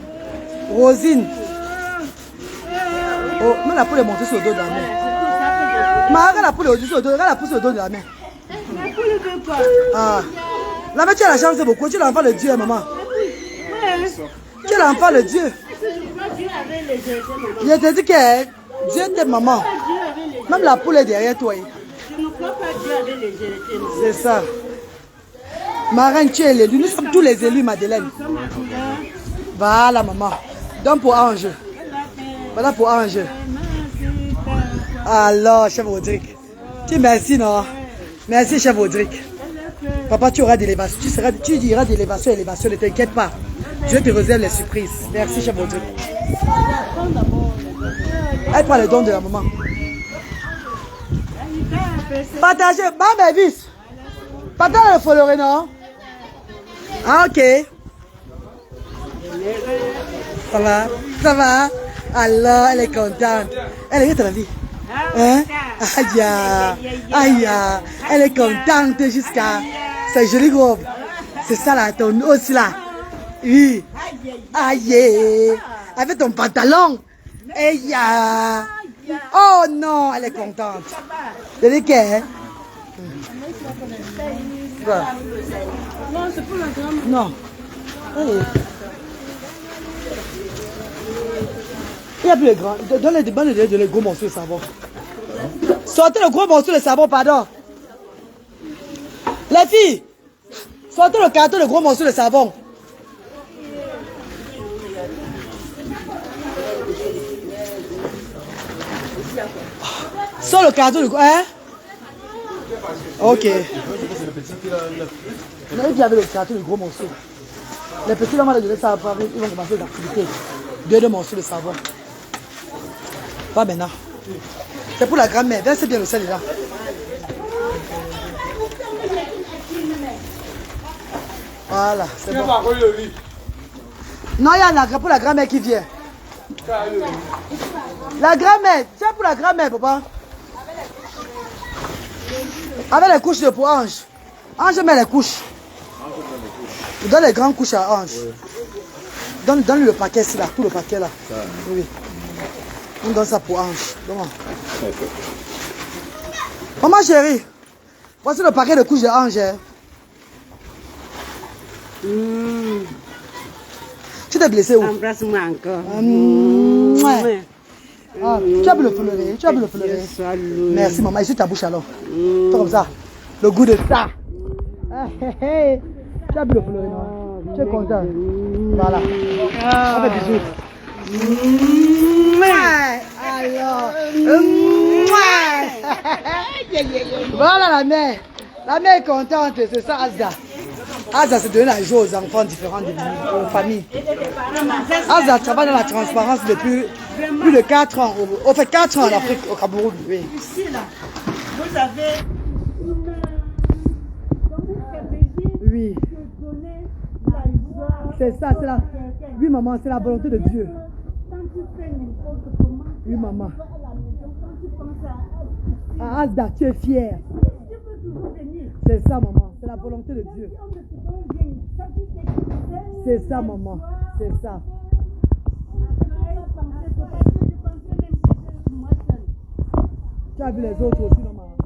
Rosine. Oh, mais la poule est montée sur le dos de la main. Mais regarde la poule est montée sur le dos. Regarde la poule sur le dos de la main. La poule veut quoi? Ah. La mère, tu as la chance beaucoup. Tu es l'enfant de Dieu, maman. Tu es l'enfant de Dieu. Je te dis que Dieu t'aime, maman. Même la poule est derrière toi. Je ne crois pas que Dieu avait les héritiers. C'est ça. Marraine, tu es l'élu. Nous sommes tous les élus, Madeleine. Voilà, maman. Donc pour Ange. Voilà pour Ange. Alors, chef Rodrigue. Tu merci, non? Merci, chef Rodrigue. Papa, tu auras d'élévation. Tu diras d'élévation, élévation. Ne t'inquiète pas. Je te réserve les surprises. Merci, chef Rodrigue. Elle prend le don de la maman. Partagez. Maman, vis. Partagez le follower, non? Ah, ok. Ça va? Ça va? Alors, elle est contente. Elle est ta vie. Hein? Aïe, aïe, elle est contente jusqu'à sa jolie robe. C'est ça là, ton os là. Oui. Aïe. Avec ton pantalon. Aïe. Oh non, elle est contente. C'est le quai. Non, c'est pour la grand-mère. Non. Il n'y a plus les grands. Donne les gros morceaux de savon. Sortez le gros morceau de savon, pardon. Les filles, sortez le carton de gros morceau de savon. Sors le carton de gros. Hein? Ok. Il y avait le carton de gros morceaux. Les petits vont leur donner ça après, ils vont commencer les activités. 2 morceaux de savon. Pas maintenant. C'est pour la grand-mère. Versez bien le sel là. Voilà, c'est bon. Non, il y a pour la grand-mère qui vient. La grand-mère, tiens pour la grand-mère, papa. Avec les couches de pour Ange. Ange met les couches. Donne les grandes couches à Ange. Donne le paquet ici, là, tout le paquet là. Oui. On donne ça pour Ange. Maman chérie, voici le paquet de couches de Ange. Tu t'es blessé où? Embrasse-moi encore. Ah, tu as pu le pleurer, tu as pu le pleurer. Merci maman, ici ta bouche alors. Fais comme ça, le goût de ça. Tu as pu le pleurer, non? Tu es content? Voilà. On fait bisous. Alors. Voilà la mère. La mère est contente, c'est ça Azda. Azda se donne la joie aux enfants différents aux familles. Azda travaille dans la transparence depuis plus de 4 ans. On fait 4 ans en Afrique, au Cameroun. Oui. Ici, là, vous avez oui. C'est ça, c'est la... Oui, maman, c'est la volonté de Dieu. Oui, maman. Ah, Azda, tu es fière. C'est ça, maman. C'est la volonté de Dieu. C'est ça, maman. C'est ça. Tu as vu les autres aussi, maman.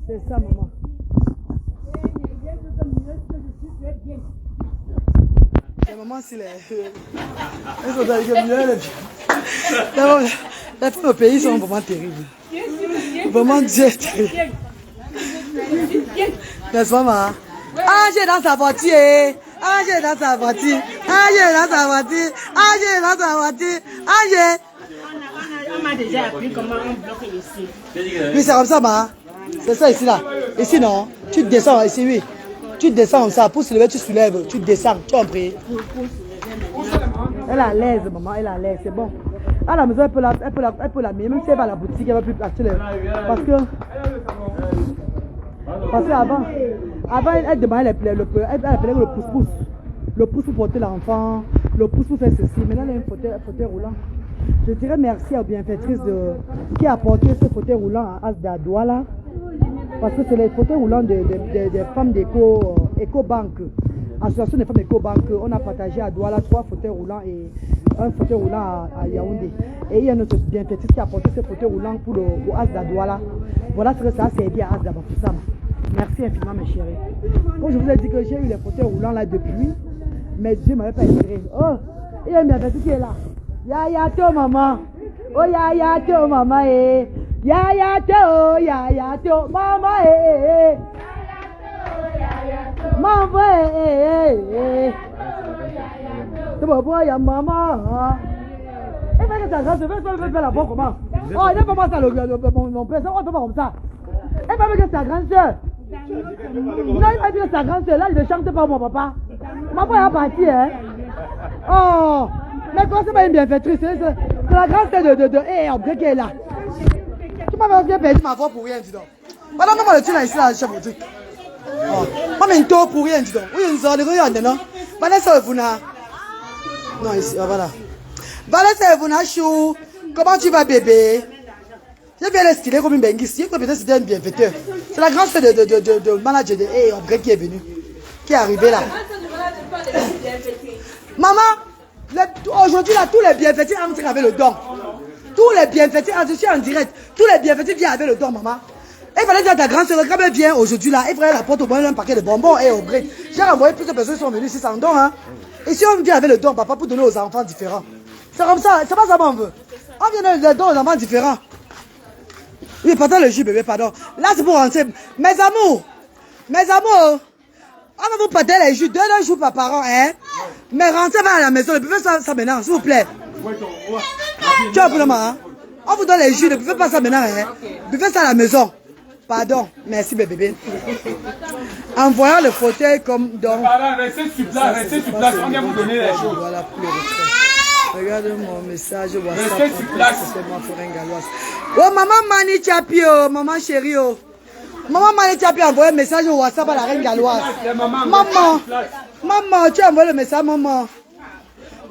C'est ça, maman. Les mamans, si les... Elles sont dans les mieux. Les femmes au pays sont vraiment terribles. Vraiment Dieu est terrible. N'est-ce pas, maman? Ange est dans sa voiture. Ange est dans sa voiture. Ange est dans sa voiture. Ange est dans sa voiture. Ange. On m'a déjà appris comment on bloque ici. Oui, c'est comme ça, maman. C'est ça ici, là. Ici, non. Tu descends ici, oui. Tu descends comme ça. Pour se lever, tu soulèves. Tu descends. Tu en pries. Elle est à l'aise, maman. Elle est à l'aise. C'est bon. À la maison, elle peut la mettre. Même si elle va à la boutique, elle va plus acheter les... Parce qu'avant, elle demandait elle appelait le pouce-pouce. Le pouce pour porter l'enfant, le pouce pour faire ceci. Maintenant, elle a un fauteuil roulant. Je dirais merci aux bienfaitrices qui a apporté ce fauteuil roulant à Azda Douala. Parce que c'est les fauteuils roulants des femmes d'Ecobank. Association des femmes d'Ecobank. On a partagé à Douala 3 fauteuils roulants et un fauteuil roulant à Yaoundé. Et il y a notre bienfaitrice qui a apporté ce fauteuil roulant pour Azda Douala. Voilà ce que ça a servi à Azda Bafoussam. Merci infiniment mes chéris. Comme je vous ai dit que j'ai eu les fauteuils roulants là depuis, mais Dieu ne m'avait pas inspiré. Oh, il y a une bienfaitrice qui est là. Ya to maman. Oh ya to maman eh. Ya to maman eh. Maman eh. C'est bon ya maman. Et bien que ça grâce, je vais faire la bonne comment. Oh, il n'est pas moi ça mon père, ça on fait pas comme ça. Et bien que sa grande soeur. Non, il m'a dit que sa grande soeur là, il ne chante pas mon papa. Maman est partie hein. Oh. Mais quand c'est pas une bienfaitrice, c'est la grande sœur de Obé qui est là. Tu m'as bien perdu ma voix pour rien, dis donc. Madame, maman, le tue là, ici, là, chef boutique. Maman, une tour pour rien, dis donc. Oui, une zone, regarde, non? Vanessa Evuna. Non, ici, voilà. Vanessa Evuna, chou. Comment tu vas, bébé? J'ai bien stylé comme une benguisse. Peut-être c'était une bienfaiteur. C'est la grande sœur de manager de Obé qui est venue. Qui est arrivée là. Maman! Aujourd'hui, là, tous les bienfaiteurs entrent avec le don. Tous les bienfaiteurs, je suis en direct. Tous les bienfaiteurs viennent avec le don, maman. Il fallait dire à ta grande soeur, quand elle vient aujourd'hui, là, il fallait la porte au moins un paquet de bonbons et au gré. J'ai envoyé plusieurs personnes qui sont venues ici sans don. Hein. Et si on vient avec le don, papa, pour donner aux enfants différents. C'est comme ça, c'est pas ça qu'on veut. On vient donner le don aux enfants différents. Oui, pardon le jus, bébé, pardon. Là, c'est pour rentrer. Mes amours, on va vous partager les jus 2 jours par an, hein. Mais rentrez à la maison, ne buvez ça maintenant, s'il vous plaît. Tu as pour le moment, hein. On vous donne les jus, ne buvez pas ça maintenant, hein. Buvez ça à la maison. Pardon, merci bébé. En voyant le fauteuil comme donc. Restez sur place, on vient vous donner les choses. Voilà pour le retrait. Regarde mon message WhatsApp. Restez sur place. Oh maman Mani Chapio, maman chérie. Oh. Maman Mani Chapio a envoyé un message au WhatsApp à la reine galloise. Maman, tu as envoyé le message, maman.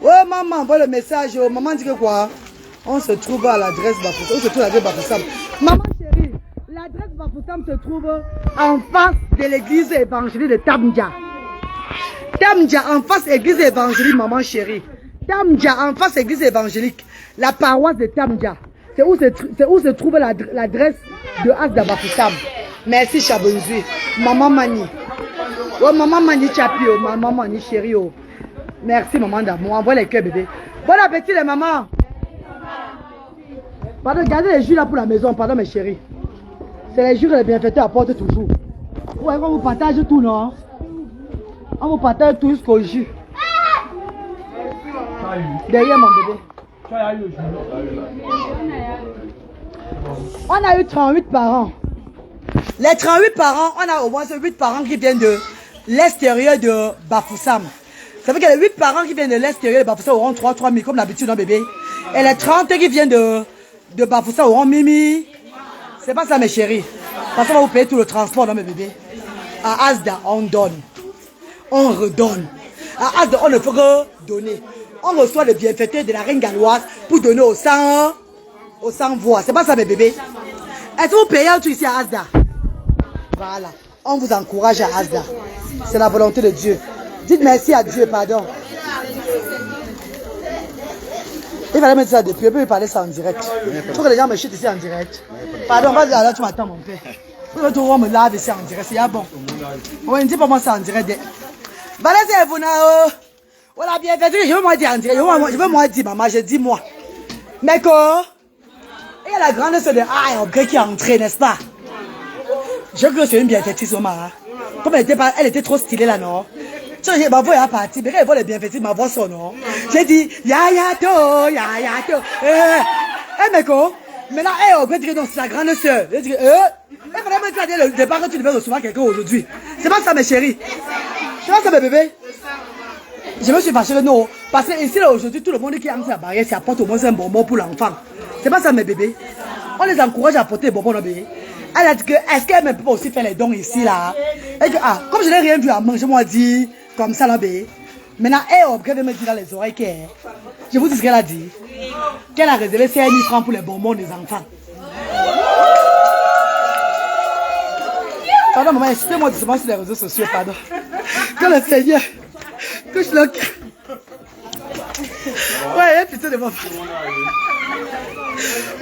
Ouais, maman, envoie le message. Oh. Maman dit que quoi? On se trouve à l'adresse Bafoussam. On se trouve à l'adresse Bafoussam. Maman chérie, l'adresse Bafoussam se trouve en face de l'église évangélique de Tamdia. Tamdia, en face église évangélique, maman chérie. Tamdia, en face église évangélique. La paroisse de Tamdia. C'est où se trouve l'adresse de Asda Bafoussam. Merci Chabonzui. Maman Mani. Oh, maman Mani Chapio. Maman Mani chérie. Oh. Merci maman d'amour. Envoie les cœurs bébé. Bon appétit les mamans. Pardon, gardez les jus là pour la maison. Pardon mes chéris. C'est les jus que les bienfaiteurs apportent toujours. Ouais, on vous partage tout, non? On vous partage tout jusqu'au jus. Derrière mon bébé. On a eu 38 parents. Les 38 parents, on a au moins 8 parents qui viennent de l'extérieur de Bafoussam. Ça veut que les 8 parents qui viennent de l'extérieur de Bafoussam auront 3 000 comme d'habitude, non bébé? Et les 30 qui viennent de Bafoussam auront Mimi. C'est pas ça mes chéris. Parce qu'on va vous payer tout le transport, non mes bébés? À Asda, on donne. On redonne. À Asda, on ne faut que donner. On reçoit le bienfaiteur de la reine galloise pour donner aux sans voix. C'est pas ça mes bébés? Est-ce que vous payez un truc ici à Asda? Voilà. On vous encourage à Asda. C'est la volonté de Dieu. Dites merci à Dieu, pardon. Il fallait mettre ça depuis, il peut parler ça en direct. Il faut que les gens me chutent ici en direct. Pardon, là tu m'attends mon père. Il faut que on me lave ici en direct, c'est bon. On ne dit pas moi ça en direct. Voilà, c'est vous, voilà, bien fait, je veux moi dire en direct. Je veux moi dire, maman, je dis moi. Mais quoi? Il y a la grande sœur de Aïe, qui est entrée, n'est-ce pas? Je crois que c'est une bienfaitrice, maman. Comme elle était trop stylée là, non? Ma voix est partie, mais quand elle voit les bienfaiteurs, ma voix sonne, non? J'ai dit, ya to. Mais quoi? Maintenant, on peut dire que c'est sa grande sœur. Elle dit, elle fallait me dire le départ que tu devais recevoir quelqu'un aujourd'hui. C'est pas ça, mes chéris. C'est pas ça, mes bébés. Je me suis fâché que non. Parce que ici, là, aujourd'hui, tout le monde qui a la barrière, ça apporte au moins un bonbon pour l'enfant. C'est pas ça, mes bébés. On les encourage à apporter des bonbons, nos bébés. Elle a dit que, est-ce qu'elle ne peut pas aussi faire les dons ici, là? Elle dit, comme je n'ai rien vu à manger, moi, dit, comme ça, là, bébé. Maintenant, elle veut me dire dans les oreilles qu'elle. Je vous dis ce qu'elle a dit. Qu'elle a réservé 5 000 francs pour les bonbons des enfants. Pardon, maman, expliquez-moi doucement sur les réseaux sociaux, pardon. Que le Seigneur touche le cœur. Ouais, il y a pitié de moi.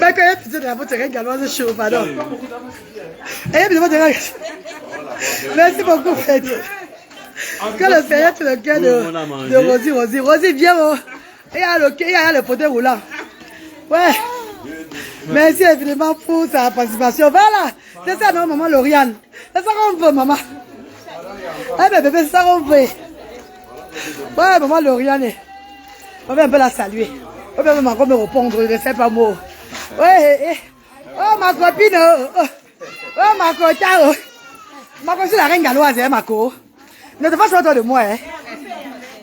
Mais quand il y a pitié de votre reine galloise chaud, pardon. Il y a pitié de votre reine. Merci beaucoup, Fred. Que le Seigneur touche le cœur de Rosie. Rosie, viens, il y a le fauteuil roulant. Ouais. Merci évidemment pour sa participation. Voilà. C'est ça, non, maman Lauriane. C'est ça qu'on veut, maman. Eh bien, bébé, c'est ça qu'on veut. Ouais, maman Lauriane. On va un peu la saluer. On va même encore me répondre, je ne sais pas moi. Ouais, oh, ma copine. Oh, ma cota. Ma copine, c'est la reine galloise, hein, ma co. Ne te fâche pas de moi, hein.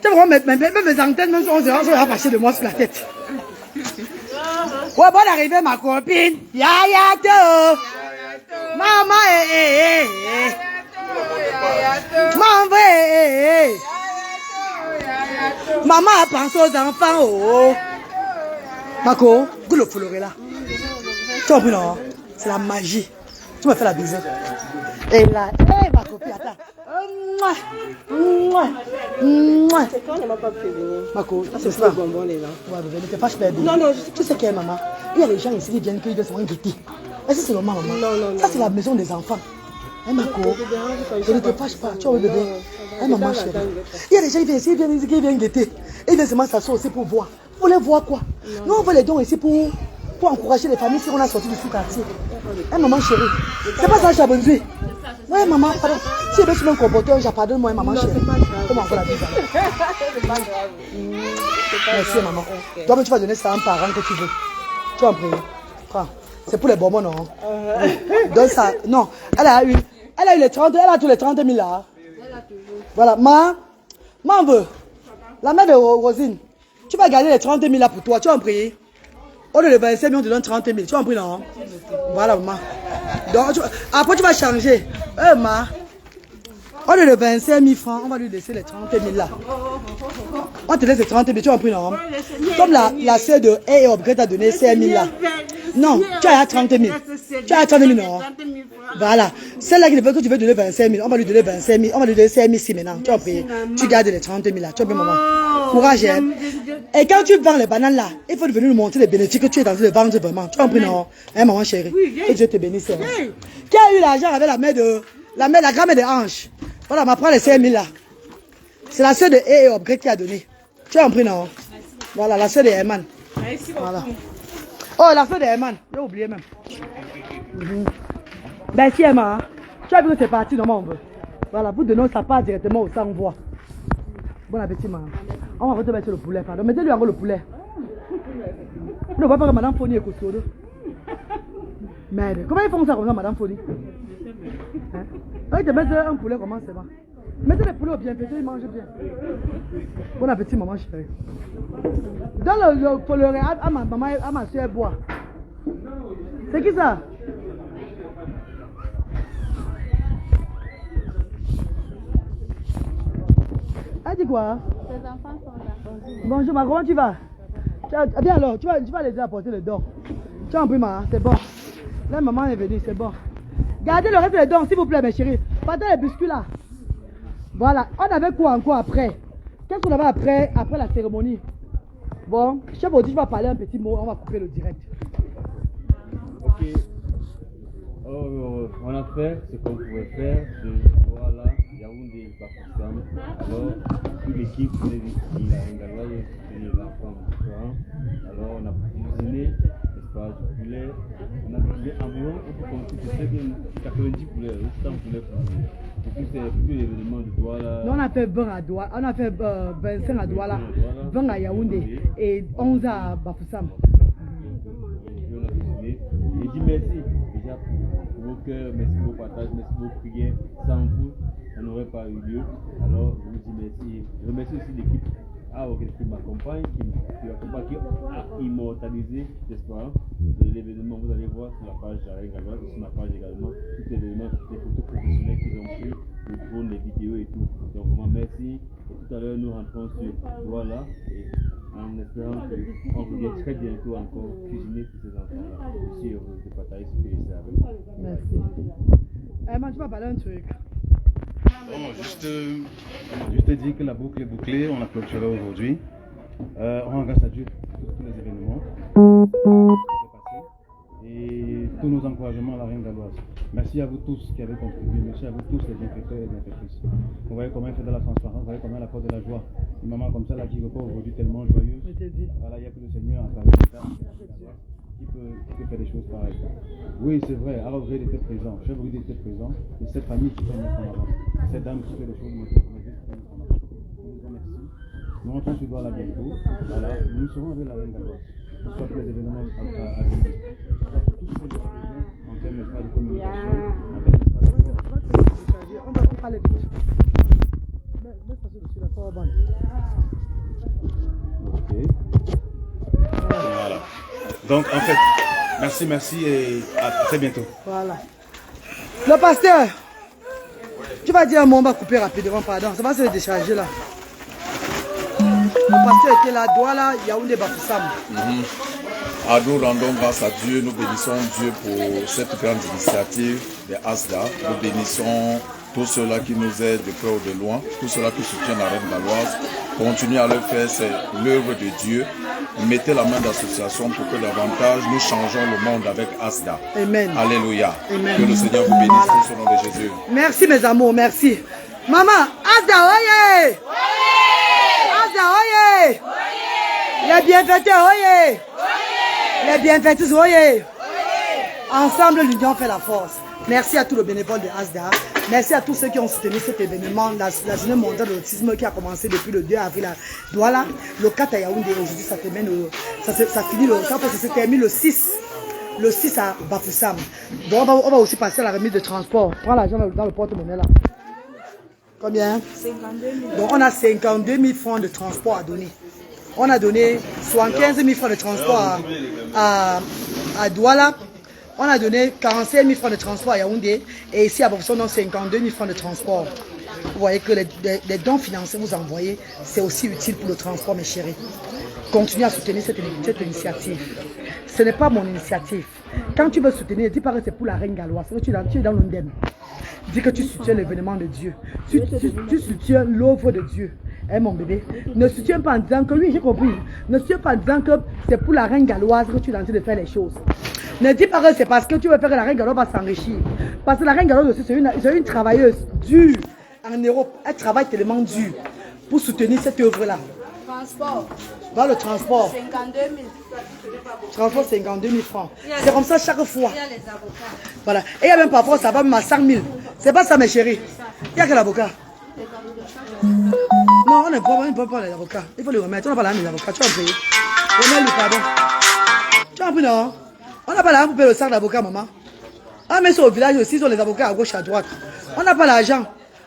Tu vois, même mes antennes, même si on va fâcher de moi sur la tête. Ouais, bonne arrivée, ma copine. Yayato. Maman, Maman, Maman pense aux enfants, oh. Mako, goûte le fleuret là. Tu as vu, non? C'est la magie. Tu me fais la bise. Et là, ma copine, attends. C'est quand on ne m'a pas prévenu. Mako, c'est ça. Bonbon, les gens. Ouais, ne te fâche pas. Non, non. Tu sais qu'il y a maman. Il y a les gens ici qui viennent qu'ils doivent se rendre guettés. Est-ce que c'est normal, maman? Non. Ça, c'est la maison des enfants. Hein, Mako? Ne te fâche pas. Tu vois, bébé. Hein, maman chérie. Il y a des gens qui viennent ici, qui viennent guetter. Ils viennent seulement s'asseoir aussi pour voir. Vous voulez voir quoi? Nous, on veut les dons ici pour encourager les familles si on a sorti du sous-quartier. Hein, maman chérie? C'est pas ça, Chabonzui? Ouais, maman, pardon. Si je veux sur mon comportement, pardonne-moi, maman chérie. Comment on fait la vie? C'est pas grave. Merci, maman. Toi, tu vas donner ça à un parent que tu veux. Tu vas en prier. Prends. C'est pour les bonbons, non? Donc ça, non. Elle a eu les 30, elle a tous les 30 000 là. Voilà, maman veut. La mère de Rosine, tu vas garder les 30 000 là pour toi, tu vas en prier. Au lieu de 25 000, on te donne 30 000, tu vas en prier, non? Voilà, maman. Donc, après, tu vas changer. Maman. Au lieu de 25 000 francs, on va lui laisser les 30 000 là. On te laisse les 30 000, tu vas en prier, non? Comme la sœur de A Upgrade t'a donné 5 000 là. Non, tu as 30 000. Tu as 30 000, non? Voilà. Celle-là qui veut que tu veux donner 25 000, on va lui donner 25 000. On va lui donner 5 000 si maintenant. Tu vas payer. Tu gardes les 30 000 là. Tu vas payer, maman. Courage, hein. Et quand tu vends les bananes là, il faut venir nous montrer les bénéfices que tu es en train de vendre vraiment. Tu vas en prier, non? Hein, maman chérie. Que Dieu te bénisse. Hein. Qui a eu l'argent avec la grand-mère de Ange? Voilà, ma prend les 5 000 là. C'est la soeur de A Upgrade qui a donné. Tu vas en prier, non? Voilà, la soeur de Herman. Voilà. Oh, la soeur de Herman. J'ai oublié même. Ben, si Herman, tu as vu que c'est parti, non, on veut. Voilà, pour donner sa part directement au sang voix. Bon appétit, maman. On va retrouver sur le poulet, pardon. Mettez-lui encore le poulet. Vous ne voyez pas que madame Foni est costaud. Merde, comment ils font ça comme ça, madame Foni? Hein? Ils te mettent un poulet, comment c'est bon? Mettez les poulets au bien pété, ils mangent bien. Bon appétit, maman chérie. Donne le coloré à ma maman, à ma soeur boire. C'est qui ça? Elle dit quoi? Les enfants sont là. Bonjour, ma, comment tu vas? Viens alors, tu vas les aider à porter le don. Tu as un peu, c'est bon. Là, maman est venue, c'est bon. Gardez le reste des dons, s'il vous plaît, mes chéris. Partez les biscuits là. Voilà. On avait quoi encore après? Qu'est-ce qu'on avait après la cérémonie? Bon, chef Audi, je vais parler un petit mot, on va couper le direct. Ok. On a fait ce qu'on pouvait faire. Voilà, Yaoundé, Bafoussam. Alors, toute l'équipe de la Ngalois et les enfants différents. Alors, on a cuisiné, n'est-ce pas, du poulet. On a cuisiné environ, on peut compter 90 poulets, 100 poulets pour nous. Et puis, c'est plus l'événement de Douala. Nous, on a fait 20 à Douala, on a fait 25 à Douala, 20 à Yaoundé et 11 à Bafoussam. Et dis merci déjà pour vos cœurs, merci pour vos partages, merci pour vos prières. Sans vous, ça n'aurait pas eu lieu. Alors, je vous dis merci. Je remercie aussi l'équipe qui m'accompagne, qui a immortalisé, n'est-ce pas, l'événement. Vous allez voir sur la page d'Arrêt Galois, sur ma page également, tous les événements, les photos professionnelles qu'ils ont pris, les drones, les vidéos et tout. Donc, vraiment merci. Et tout à l'heure, nous rentrons sur voilà. En espérant qu'on revienne très bientôt encore cuisiner pour ces enfants-là. Je suis heureux de partager ce que c'est avec vous. Merci. Maman, tu vas parler un truc. Bon, juste dire que la boucle est bouclée, on a clôturé aujourd'hui. On rend grâce à Dieu pour tous les événements qui s'est passé et tous nos encouragements à la Reine Galoise. Merci à vous tous qui avez contribué, merci à vous tous les bienfaiteurs et bienfaitrices. Vous voyez comment elle fait de la transparence, vous voyez comment elle apporte de la joie. Une maman comme ça là qui repart aujourd'hui tellement joyeuse. Voilà, il n'y a que le Seigneur à travers qui peut faire des choses pareilles. Oui, c'est vrai, Arobred était présent, Chef Rudy était présent, et cette famille qui fait mettre en avant. Cette dame qui fait des choses nous remercie. Nous rentrons sur Douala bientôt. Voilà, nous serons avec la Reine Galoise. Soit tous les événements à venir. Tous ces événements en termes de communication, en termes de on va parler vite. Ok. Voilà. Donc en fait, merci et à très bientôt. Voilà. Le pasteur, tu vas dire un mot, on va couper rapidement, pardon. Ça va se décharger là. Le pasteur était là, Douala, Yaoundé, Bafoussam. Nous rendons grâce à Dieu, nous bénissons Dieu pour cette grande initiative de ASDA. Nous bénissons tous ceux-là qui nous aident de près ou de loin, tous ceux-là qui soutiennent la Reine Galoise. Continuez à le faire, c'est l'œuvre de Dieu. Mettez la main d'association pour que davantage nous changeons le monde avec ASDA. Amen. Alléluia. Amen. Que le Seigneur vous bénisse au nom de Jésus. Merci mes amours, merci. Maman, ASDA, oye! ASDA, oye! Les bienfaiteurs, oye! Les bienfaiteurs, oye! Ensemble, l'union fait la force. Merci à tous les bénévoles de ASDA. Merci à tous ceux qui ont soutenu cet événement, la journée mondiale de l'autisme qui a commencé depuis le 2 avril à Douala, le 4 à Yaoundé. Aujourd'hui, ça se termine le 6 Le 6 à Bafoussam. Donc on va aussi passer à la remise de transport. Prends l'argent dans le porte-monnaie là. Combien? 52 000. Donc on a 52 000 francs de transport à donner. On a donné 75 000 francs de transport à Douala. On a donné 45 000 francs de transport à Yaoundé. Et ici à Bafoussam, on a 52 000 francs de transport. Vous voyez que les dons financiers que vous envoyez, c'est aussi utile pour le transport, mes chéris. Continuez à soutenir cette initiative. Ce n'est pas mon initiative. Quand tu veux soutenir, dis pas que c'est pour la reine galloise. Tu es dans l'ondème. Dis que tu soutiens l'événement de Dieu. Tu soutiens l'œuvre de Dieu. Hein, mon bébé? Ne soutiens pas en disant que, oui, j'ai compris. Ne soutiens pas en disant que c'est pour la reine galloise que tu es en train de faire les choses. Ne dis pas que c'est parce que tu veux faire que la reine galloise va s'enrichir. Parce que la reine galloise aussi, c'est une travailleuse dure. En Europe, elle travaille tellement dur pour soutenir cette œuvre-là. Transport. Dans le transport. 52 000. Transport, 52 000 francs. C'est comme ça chaque fois. Il y a les avocats. Voilà. Et il y a même parfois, ça va même à 100 000. C'est pas ça, mes chéris. Il y a quel avocat? Non, on ne peut pas les avocats. Il faut les remettre. On n'a pas l'argent des avocats. Tu as payé. Remets-le, pardon. Tu as pris, non? On n'a pas l'argent pour payer le sac d'avocat, maman. Ah, mais c'est au village aussi, ils ont les avocats à gauche, à droite. On n'a pas l'argent.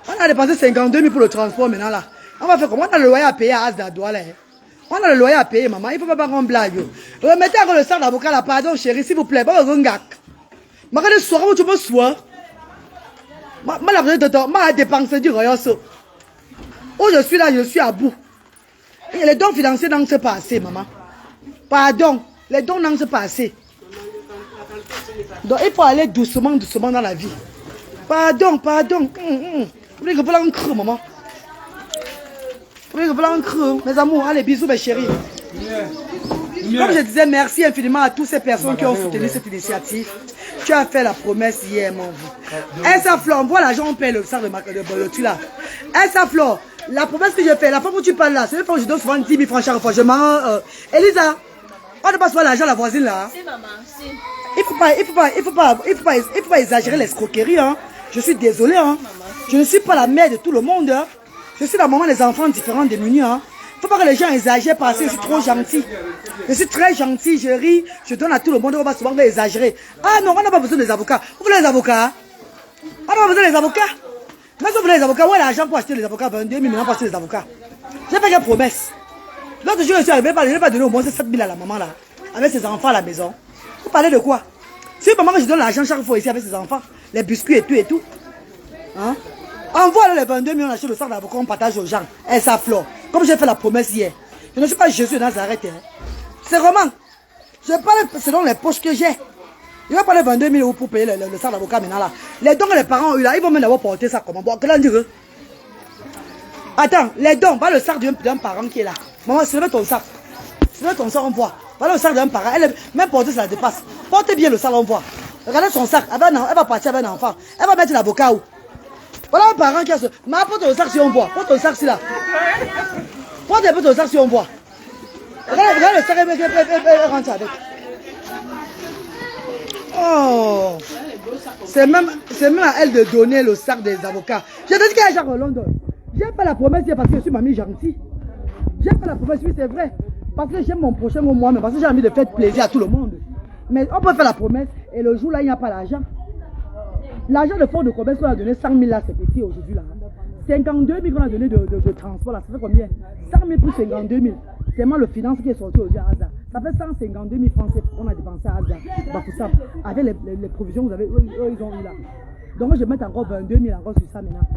On a dépensé 52 000 pour le transport maintenant là. On va faire comment? On a le loyer à payer à Asda Douala. On a le loyer à payer, maman. Il ne faut pas qu'on blague. Remettez encore le sac d'avocat là. Pardon, chérie, s'il vous plaît. Pas un gars. Je vais soir où tu peux soir. Je dépensé du royaume. Où je suis là, je suis à bout. Et les dons financiers n'ont pas assez, maman. Pardon, les dons n'ont pas assez. Donc il faut aller doucement, doucement dans la vie. Pardon, pardon. Vous voulez que vous l'en creux, maman? Vous voulez que vous l'en creux? Mes amours, allez, bisous, mes chéris. Comme je disais, merci infiniment à toutes ces personnes qui ont soutenu cette initiative. Tu as fait la promesse hier, mon vieux. Elsa Flore, on voit l'argent, on paye le sac de tu là. Elsa Flore, la promesse que j'ai faite, la fois où tu parles là, c'est une fois que je donne souvent 10 000 francs chaque fois. Je m'en. Elisa, on ne passe pas l'argent à la voisine là. Si, maman, si. Il faut pas exagérer l'escroquerie, hein. Je suis désolée, hein. Je ne suis pas la mère de tout le monde, hein. Je suis la maman des enfants différents, démunis, hein. Il ne faut pas que les gens exagèrent parce que je suis trop gentil. Je suis très gentil, je ris, je donne à tout le monde, on va souvent exagérer. Ah non, on n'a pas besoin des avocats. Vous voulez les avocats? On n'a pas besoin des avocats. Mais si vous voulez les avocats, où est l'argent pour acheter les avocats? 22 000 maintenant pour acheter les avocats. J'ai fait une promesse. L'autre jour, je suis arrivé, je n'ai pas donné au moins 7 000 à la maman là, avec ses enfants à la maison. Vous parlez de quoi? C'est maman que je donne l'argent chaque fois ici avec ses enfants, les biscuits et tout et tout. Hein? Envoie les 22 000, on achète le sac d'avocat, on partage aux gens. Et ça flore. Comme j'ai fait la promesse hier. Je ne suis pas Jésus de Nazareth. Hein. C'est vraiment. Je parle selon les poches que j'ai. Il va parler 22 000 euros pour payer le sac d'avocat maintenant là. Les dons que les parents ont eu là, ils vont même d'abord porter ça comment? Bon, que l'on dirait. Attends, les dons, va le sac d'un parent qui est là. Maman, soulève ton sac. Soulève ton sac, on voit. Voilà le sac d'un parent. Elle, même porter, ça la dépasse. Portez bien le sac, on voit. Regardez son sac. Elle va partir avec un enfant. Elle va mettre l'avocat où? Voilà un parent qui a ce. Mais porte le sac si on voit. Porte le sac si là. Porte un peu ton sac si on voit. Regarde le sac, elle rentre avec. Oh. C'est même à elle de donner le sac des avocats. J'ai dit qu'elle est genre au Londres. J'ai fait la promesse hier parce que je suis mamie gentille. J'ai fait la promesse, oui, c'est vrai. Parce que j'aime mon prochain au moi, mais parce que j'ai envie de faire plaisir à tout le monde. Mais on peut faire la promesse et le jour là, il n'y a pas l'argent. L'argent de fonds de commerce qu'on a donné 100 000 là, c'est petit aujourd'hui là. 52 000 qu'on a donné de transport là, ça fait combien? 100 000 plus 52 000. C'est moi le finance qui est sorti aujourd'hui à Asda. Ça fait 152 000 francs qu'on a dépensé à Asda. Bah, pour ça, avec les provisions que vous avez, eux, ils ont eu là. Donc je vais mettre encore 22 000 encore sur ça maintenant.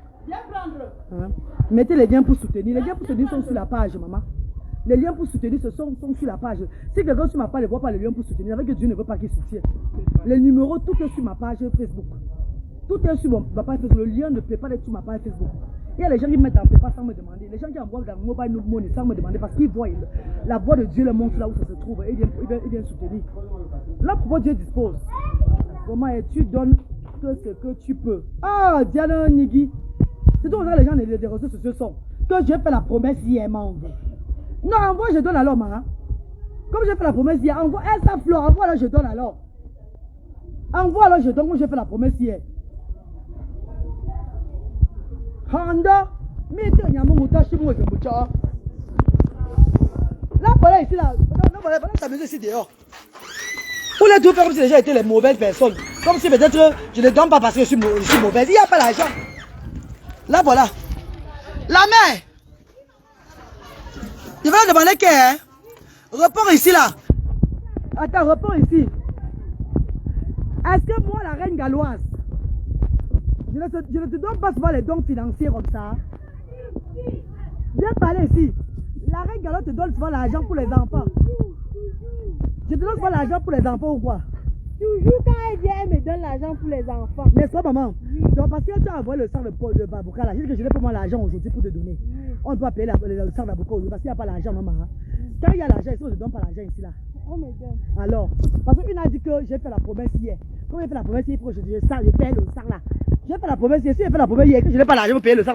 Hein? Mettez les liens pour soutenir. Les liens pour soutenir sont sur la page, maman. Les liens pour soutenir sont sur la page. Si quelqu'un sur ma page ne voit pas les liens pour soutenir, avec que Dieu ne veut pas qu'il soutienne. Les numéros, tout est sur ma page Facebook. Tout est sur ma page Facebook. Le lien ne peut pas être sur ma page Facebook. Il y a les gens qui mettent en PayPal sans me demander. Les gens qui envoient dans mobile money sans me demander parce qu'ils voient la voix de Dieu le montre là où ça se trouve et ils viennent soutenir. Là, pourquoi Dieu dispose? Comment tu donnes que ce que tu peux. Ah, Diana Nigui. C'est tout ça les gens des réseaux sociaux sont. Que j'ai fait la promesse hier, m'envoie. Non, envoie, je donne alors, hein. Comme j'ai fait la promesse hier, envoie Elsa Flore, envoie alors, je donne alors. Envoie alors, je donne comme j'ai fait la promesse hier. Honda, mais tu as mon moutage, moi, je me tire. Là, voilà, ici, là. Non, voilà, ta maison ici dehors. Vous voulez tout faire comme si les gens étaient les mauvaises personnes. Comme si peut-être je ne donne pas parce que je suis mauvaise. Il n'y a pas l'argent. Là, voilà. La mère. Je vais leur demander qu'elle. Hein? Repars ici, là. Attends, repars ici. Est-ce que moi, la reine galloise, je ne te donne pas souvent les dons financiers comme ça? Viens parler ici. La reine galloise te donne souvent l'argent pour les enfants. Je te donne souvent l'argent pour les enfants ou quoi? Toujours quand elle vient, elle me donne l'argent pour les enfants. N'est-ce pas, maman? Oui. Donc, parce que tu as envoyé le sang de d'avocat là, j'ai dit que je n'ai pas moi l'argent aujourd'hui pour te donner. Oui. On doit payer le sang d'avocat aujourd'hui parce qu'il n'y a pas l'argent, maman. Hein? Quand il y a l'argent ici, on ne donne pas l'argent ici là. On me donne. Alors, parce qu'une a dit que j'ai fait la promesse hier. Comme j'ai fait la promesse hier, il faut que je paye le sang là. J'ai fait la promesse hier. Si j'ai fait la promesse hier, que je n'ai pas l'argent pour payer le sang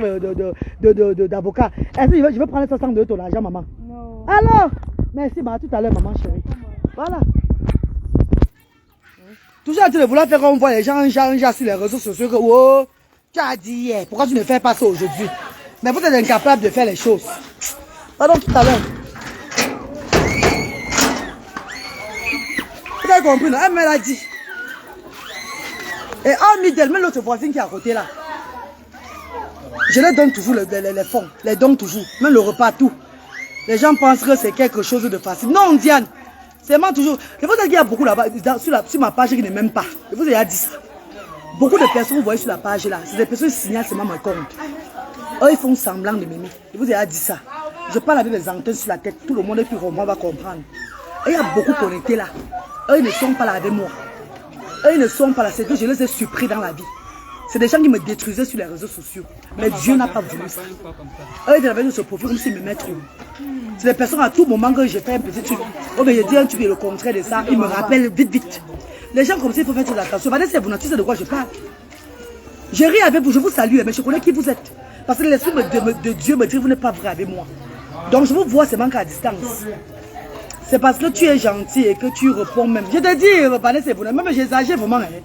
d'avocat, est-ce que je vais prendre ce sang de ton argent, maman? Non. Alors, merci, maman, tout à l'heure, maman chérie. Voilà. Toujours en train de vouloir faire qu'on voit les gens sur les réseaux sociaux que oh, tu as dit hier, pourquoi tu ne fais pas ça aujourd'hui? Mais vous êtes incapable de faire les choses. Pardon, tout à l'heure. Vous avez compris, non? Elle me l'a dit. Et en middle, même l'autre voisine qui est à côté là. Je leur donne toujours les fonds, les donne toujours, même le repas, tout. Les gens pensent que c'est quelque chose de facile. Non, Diane. C'est moi toujours. Je vous dis qu'il y a beaucoup là-bas, sur ma page qui ne m'aiment pas. Je vous ai dit ça. Beaucoup de personnes, vous voyez sur la page là, c'est des personnes qui signalent seulement mon compte. Eux, ils font semblant de m'aimer. Je vous ai dit ça. Je parle avec les antennes sur la tête. Tout le monde qui comprend va comprendre. Et il y a beaucoup connectés là. Eux, ils ne sont pas là avec moi. Eux, ils ne sont pas là. C'est que je les ai surpris dans la vie. C'est des gens qui me détruisaient sur les réseaux sociaux. Mais Dieu n'a pas voulu ça. Eux, ils avaient ce profil comme s'ils me mettent trop. C'est des personnes à tout moment que je fais un petit truc. Oh, mais je dis un truc et le contraire de ça, ils me rappellent vite. Les gens comme ça, il faut faire très attention. Vanessa, vous tu sais de quoi je parle. Je ris avec vous, je vous salue, mais je connais qui vous êtes. Parce que l'esprit de Dieu me dit que vous n'êtes pas vrai avec moi. Donc je vous vois seulement qu'à distance. C'est parce que tu es gentil et que tu réponds même. Je te dis, Vanessa, même j'exagère vraiment. Hein.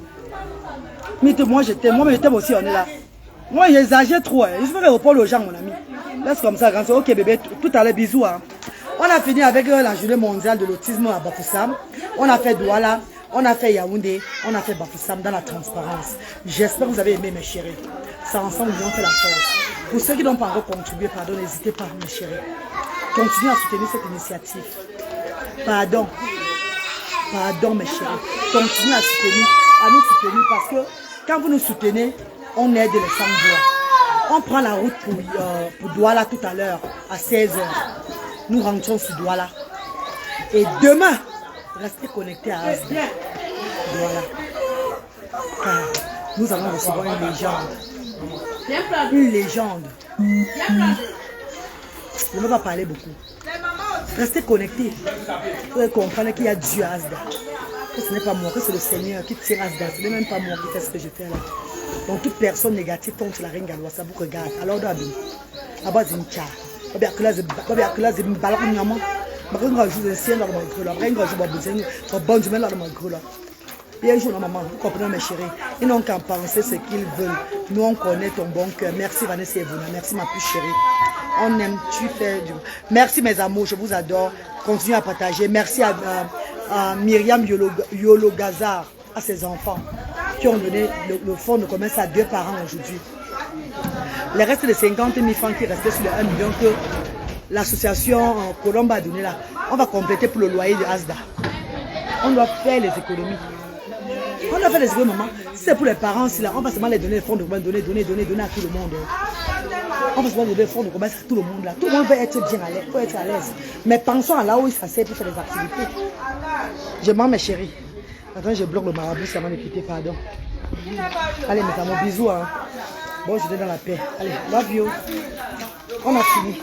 Mais moi je t'aime aussi, on est là. Moi j'exagère trop. Hein. Je veux répondre aux gens, mon ami. Laisse comme ça, ok bébé, tout à l'heure, bisous. Hein. On a fini avec la journée mondiale de l'autisme à Bafoussam. On a fait Douala, on a fait Yaoundé, on a fait Bafoussam dans la transparence. J'espère que vous avez aimé mes chéris. Ça ensemble, nous on fait la force. Pour ceux qui n'ont pas encore contribué, pardon, n'hésitez pas mes chéris. Continuez à soutenir cette initiative. Pardon mes chéris. Continuez à nous soutenir parce que quand vous nous soutenez, on aide les sans-voix. On prend la route pour Douala tout à l'heure, à 16h. Nous rentrons sur Douala. Et demain, restez connectés à Asda. Voilà. Car nous allons recevoir une légende. Une légende. Je ne vais pas parler beaucoup. Restez connectés. Vous comprenez qu'il y a Dieu à Asda. Que ce n'est pas moi, que c'est le Seigneur qui tire Asda. Ce n'est même pas moi qui fais ce que je fais là. Donc toute personne négative tombe sur la reine galloise, ça vous regarde. Alors on doit bien. Là-bas, c'est une tcha. On va que là, c'est une balle. On va jouer un ciel dans le micro là. On va jouer un bon Dieu dans le micro là. Bien joué, maman. Vous comprenez, mes chéris. Ils n'ont qu'à penser ce qu'ils veulent. Nous, on connaît ton bon cœur. Merci, Vanessa et Bouna. Merci, ma plus chérie. On aime, tu fais du. Merci, mes amours. Je vous adore. Continuez à partager. Merci à Myriam Yolo-Gazar, à ses enfants qui ont donné le fonds de commerce à 2 parents aujourd'hui. Les restes de 50 000 francs qui restaient sur les 1 million que l'association Colombe a donné là, on va compléter pour le loyer de Asda. On doit faire les économies. On doit faire les économies, maman. Si c'est pour les parents, si là, on va seulement les donner les fonds de commerce, donner à tout le monde. On va seulement donner les fonds de commerce à tout le monde là. Tout le monde veut être bien à l'aise, peut être à l'aise. Mais pensons à là où il s'asseye pour faire des activités. Je mens mes chéris. Attends, je bloque le marabout, ça m'a quitter, pardon. Allez, mes amours, bisous. Hein. Bon, je vais dans la paix. Allez, love you. On a fini.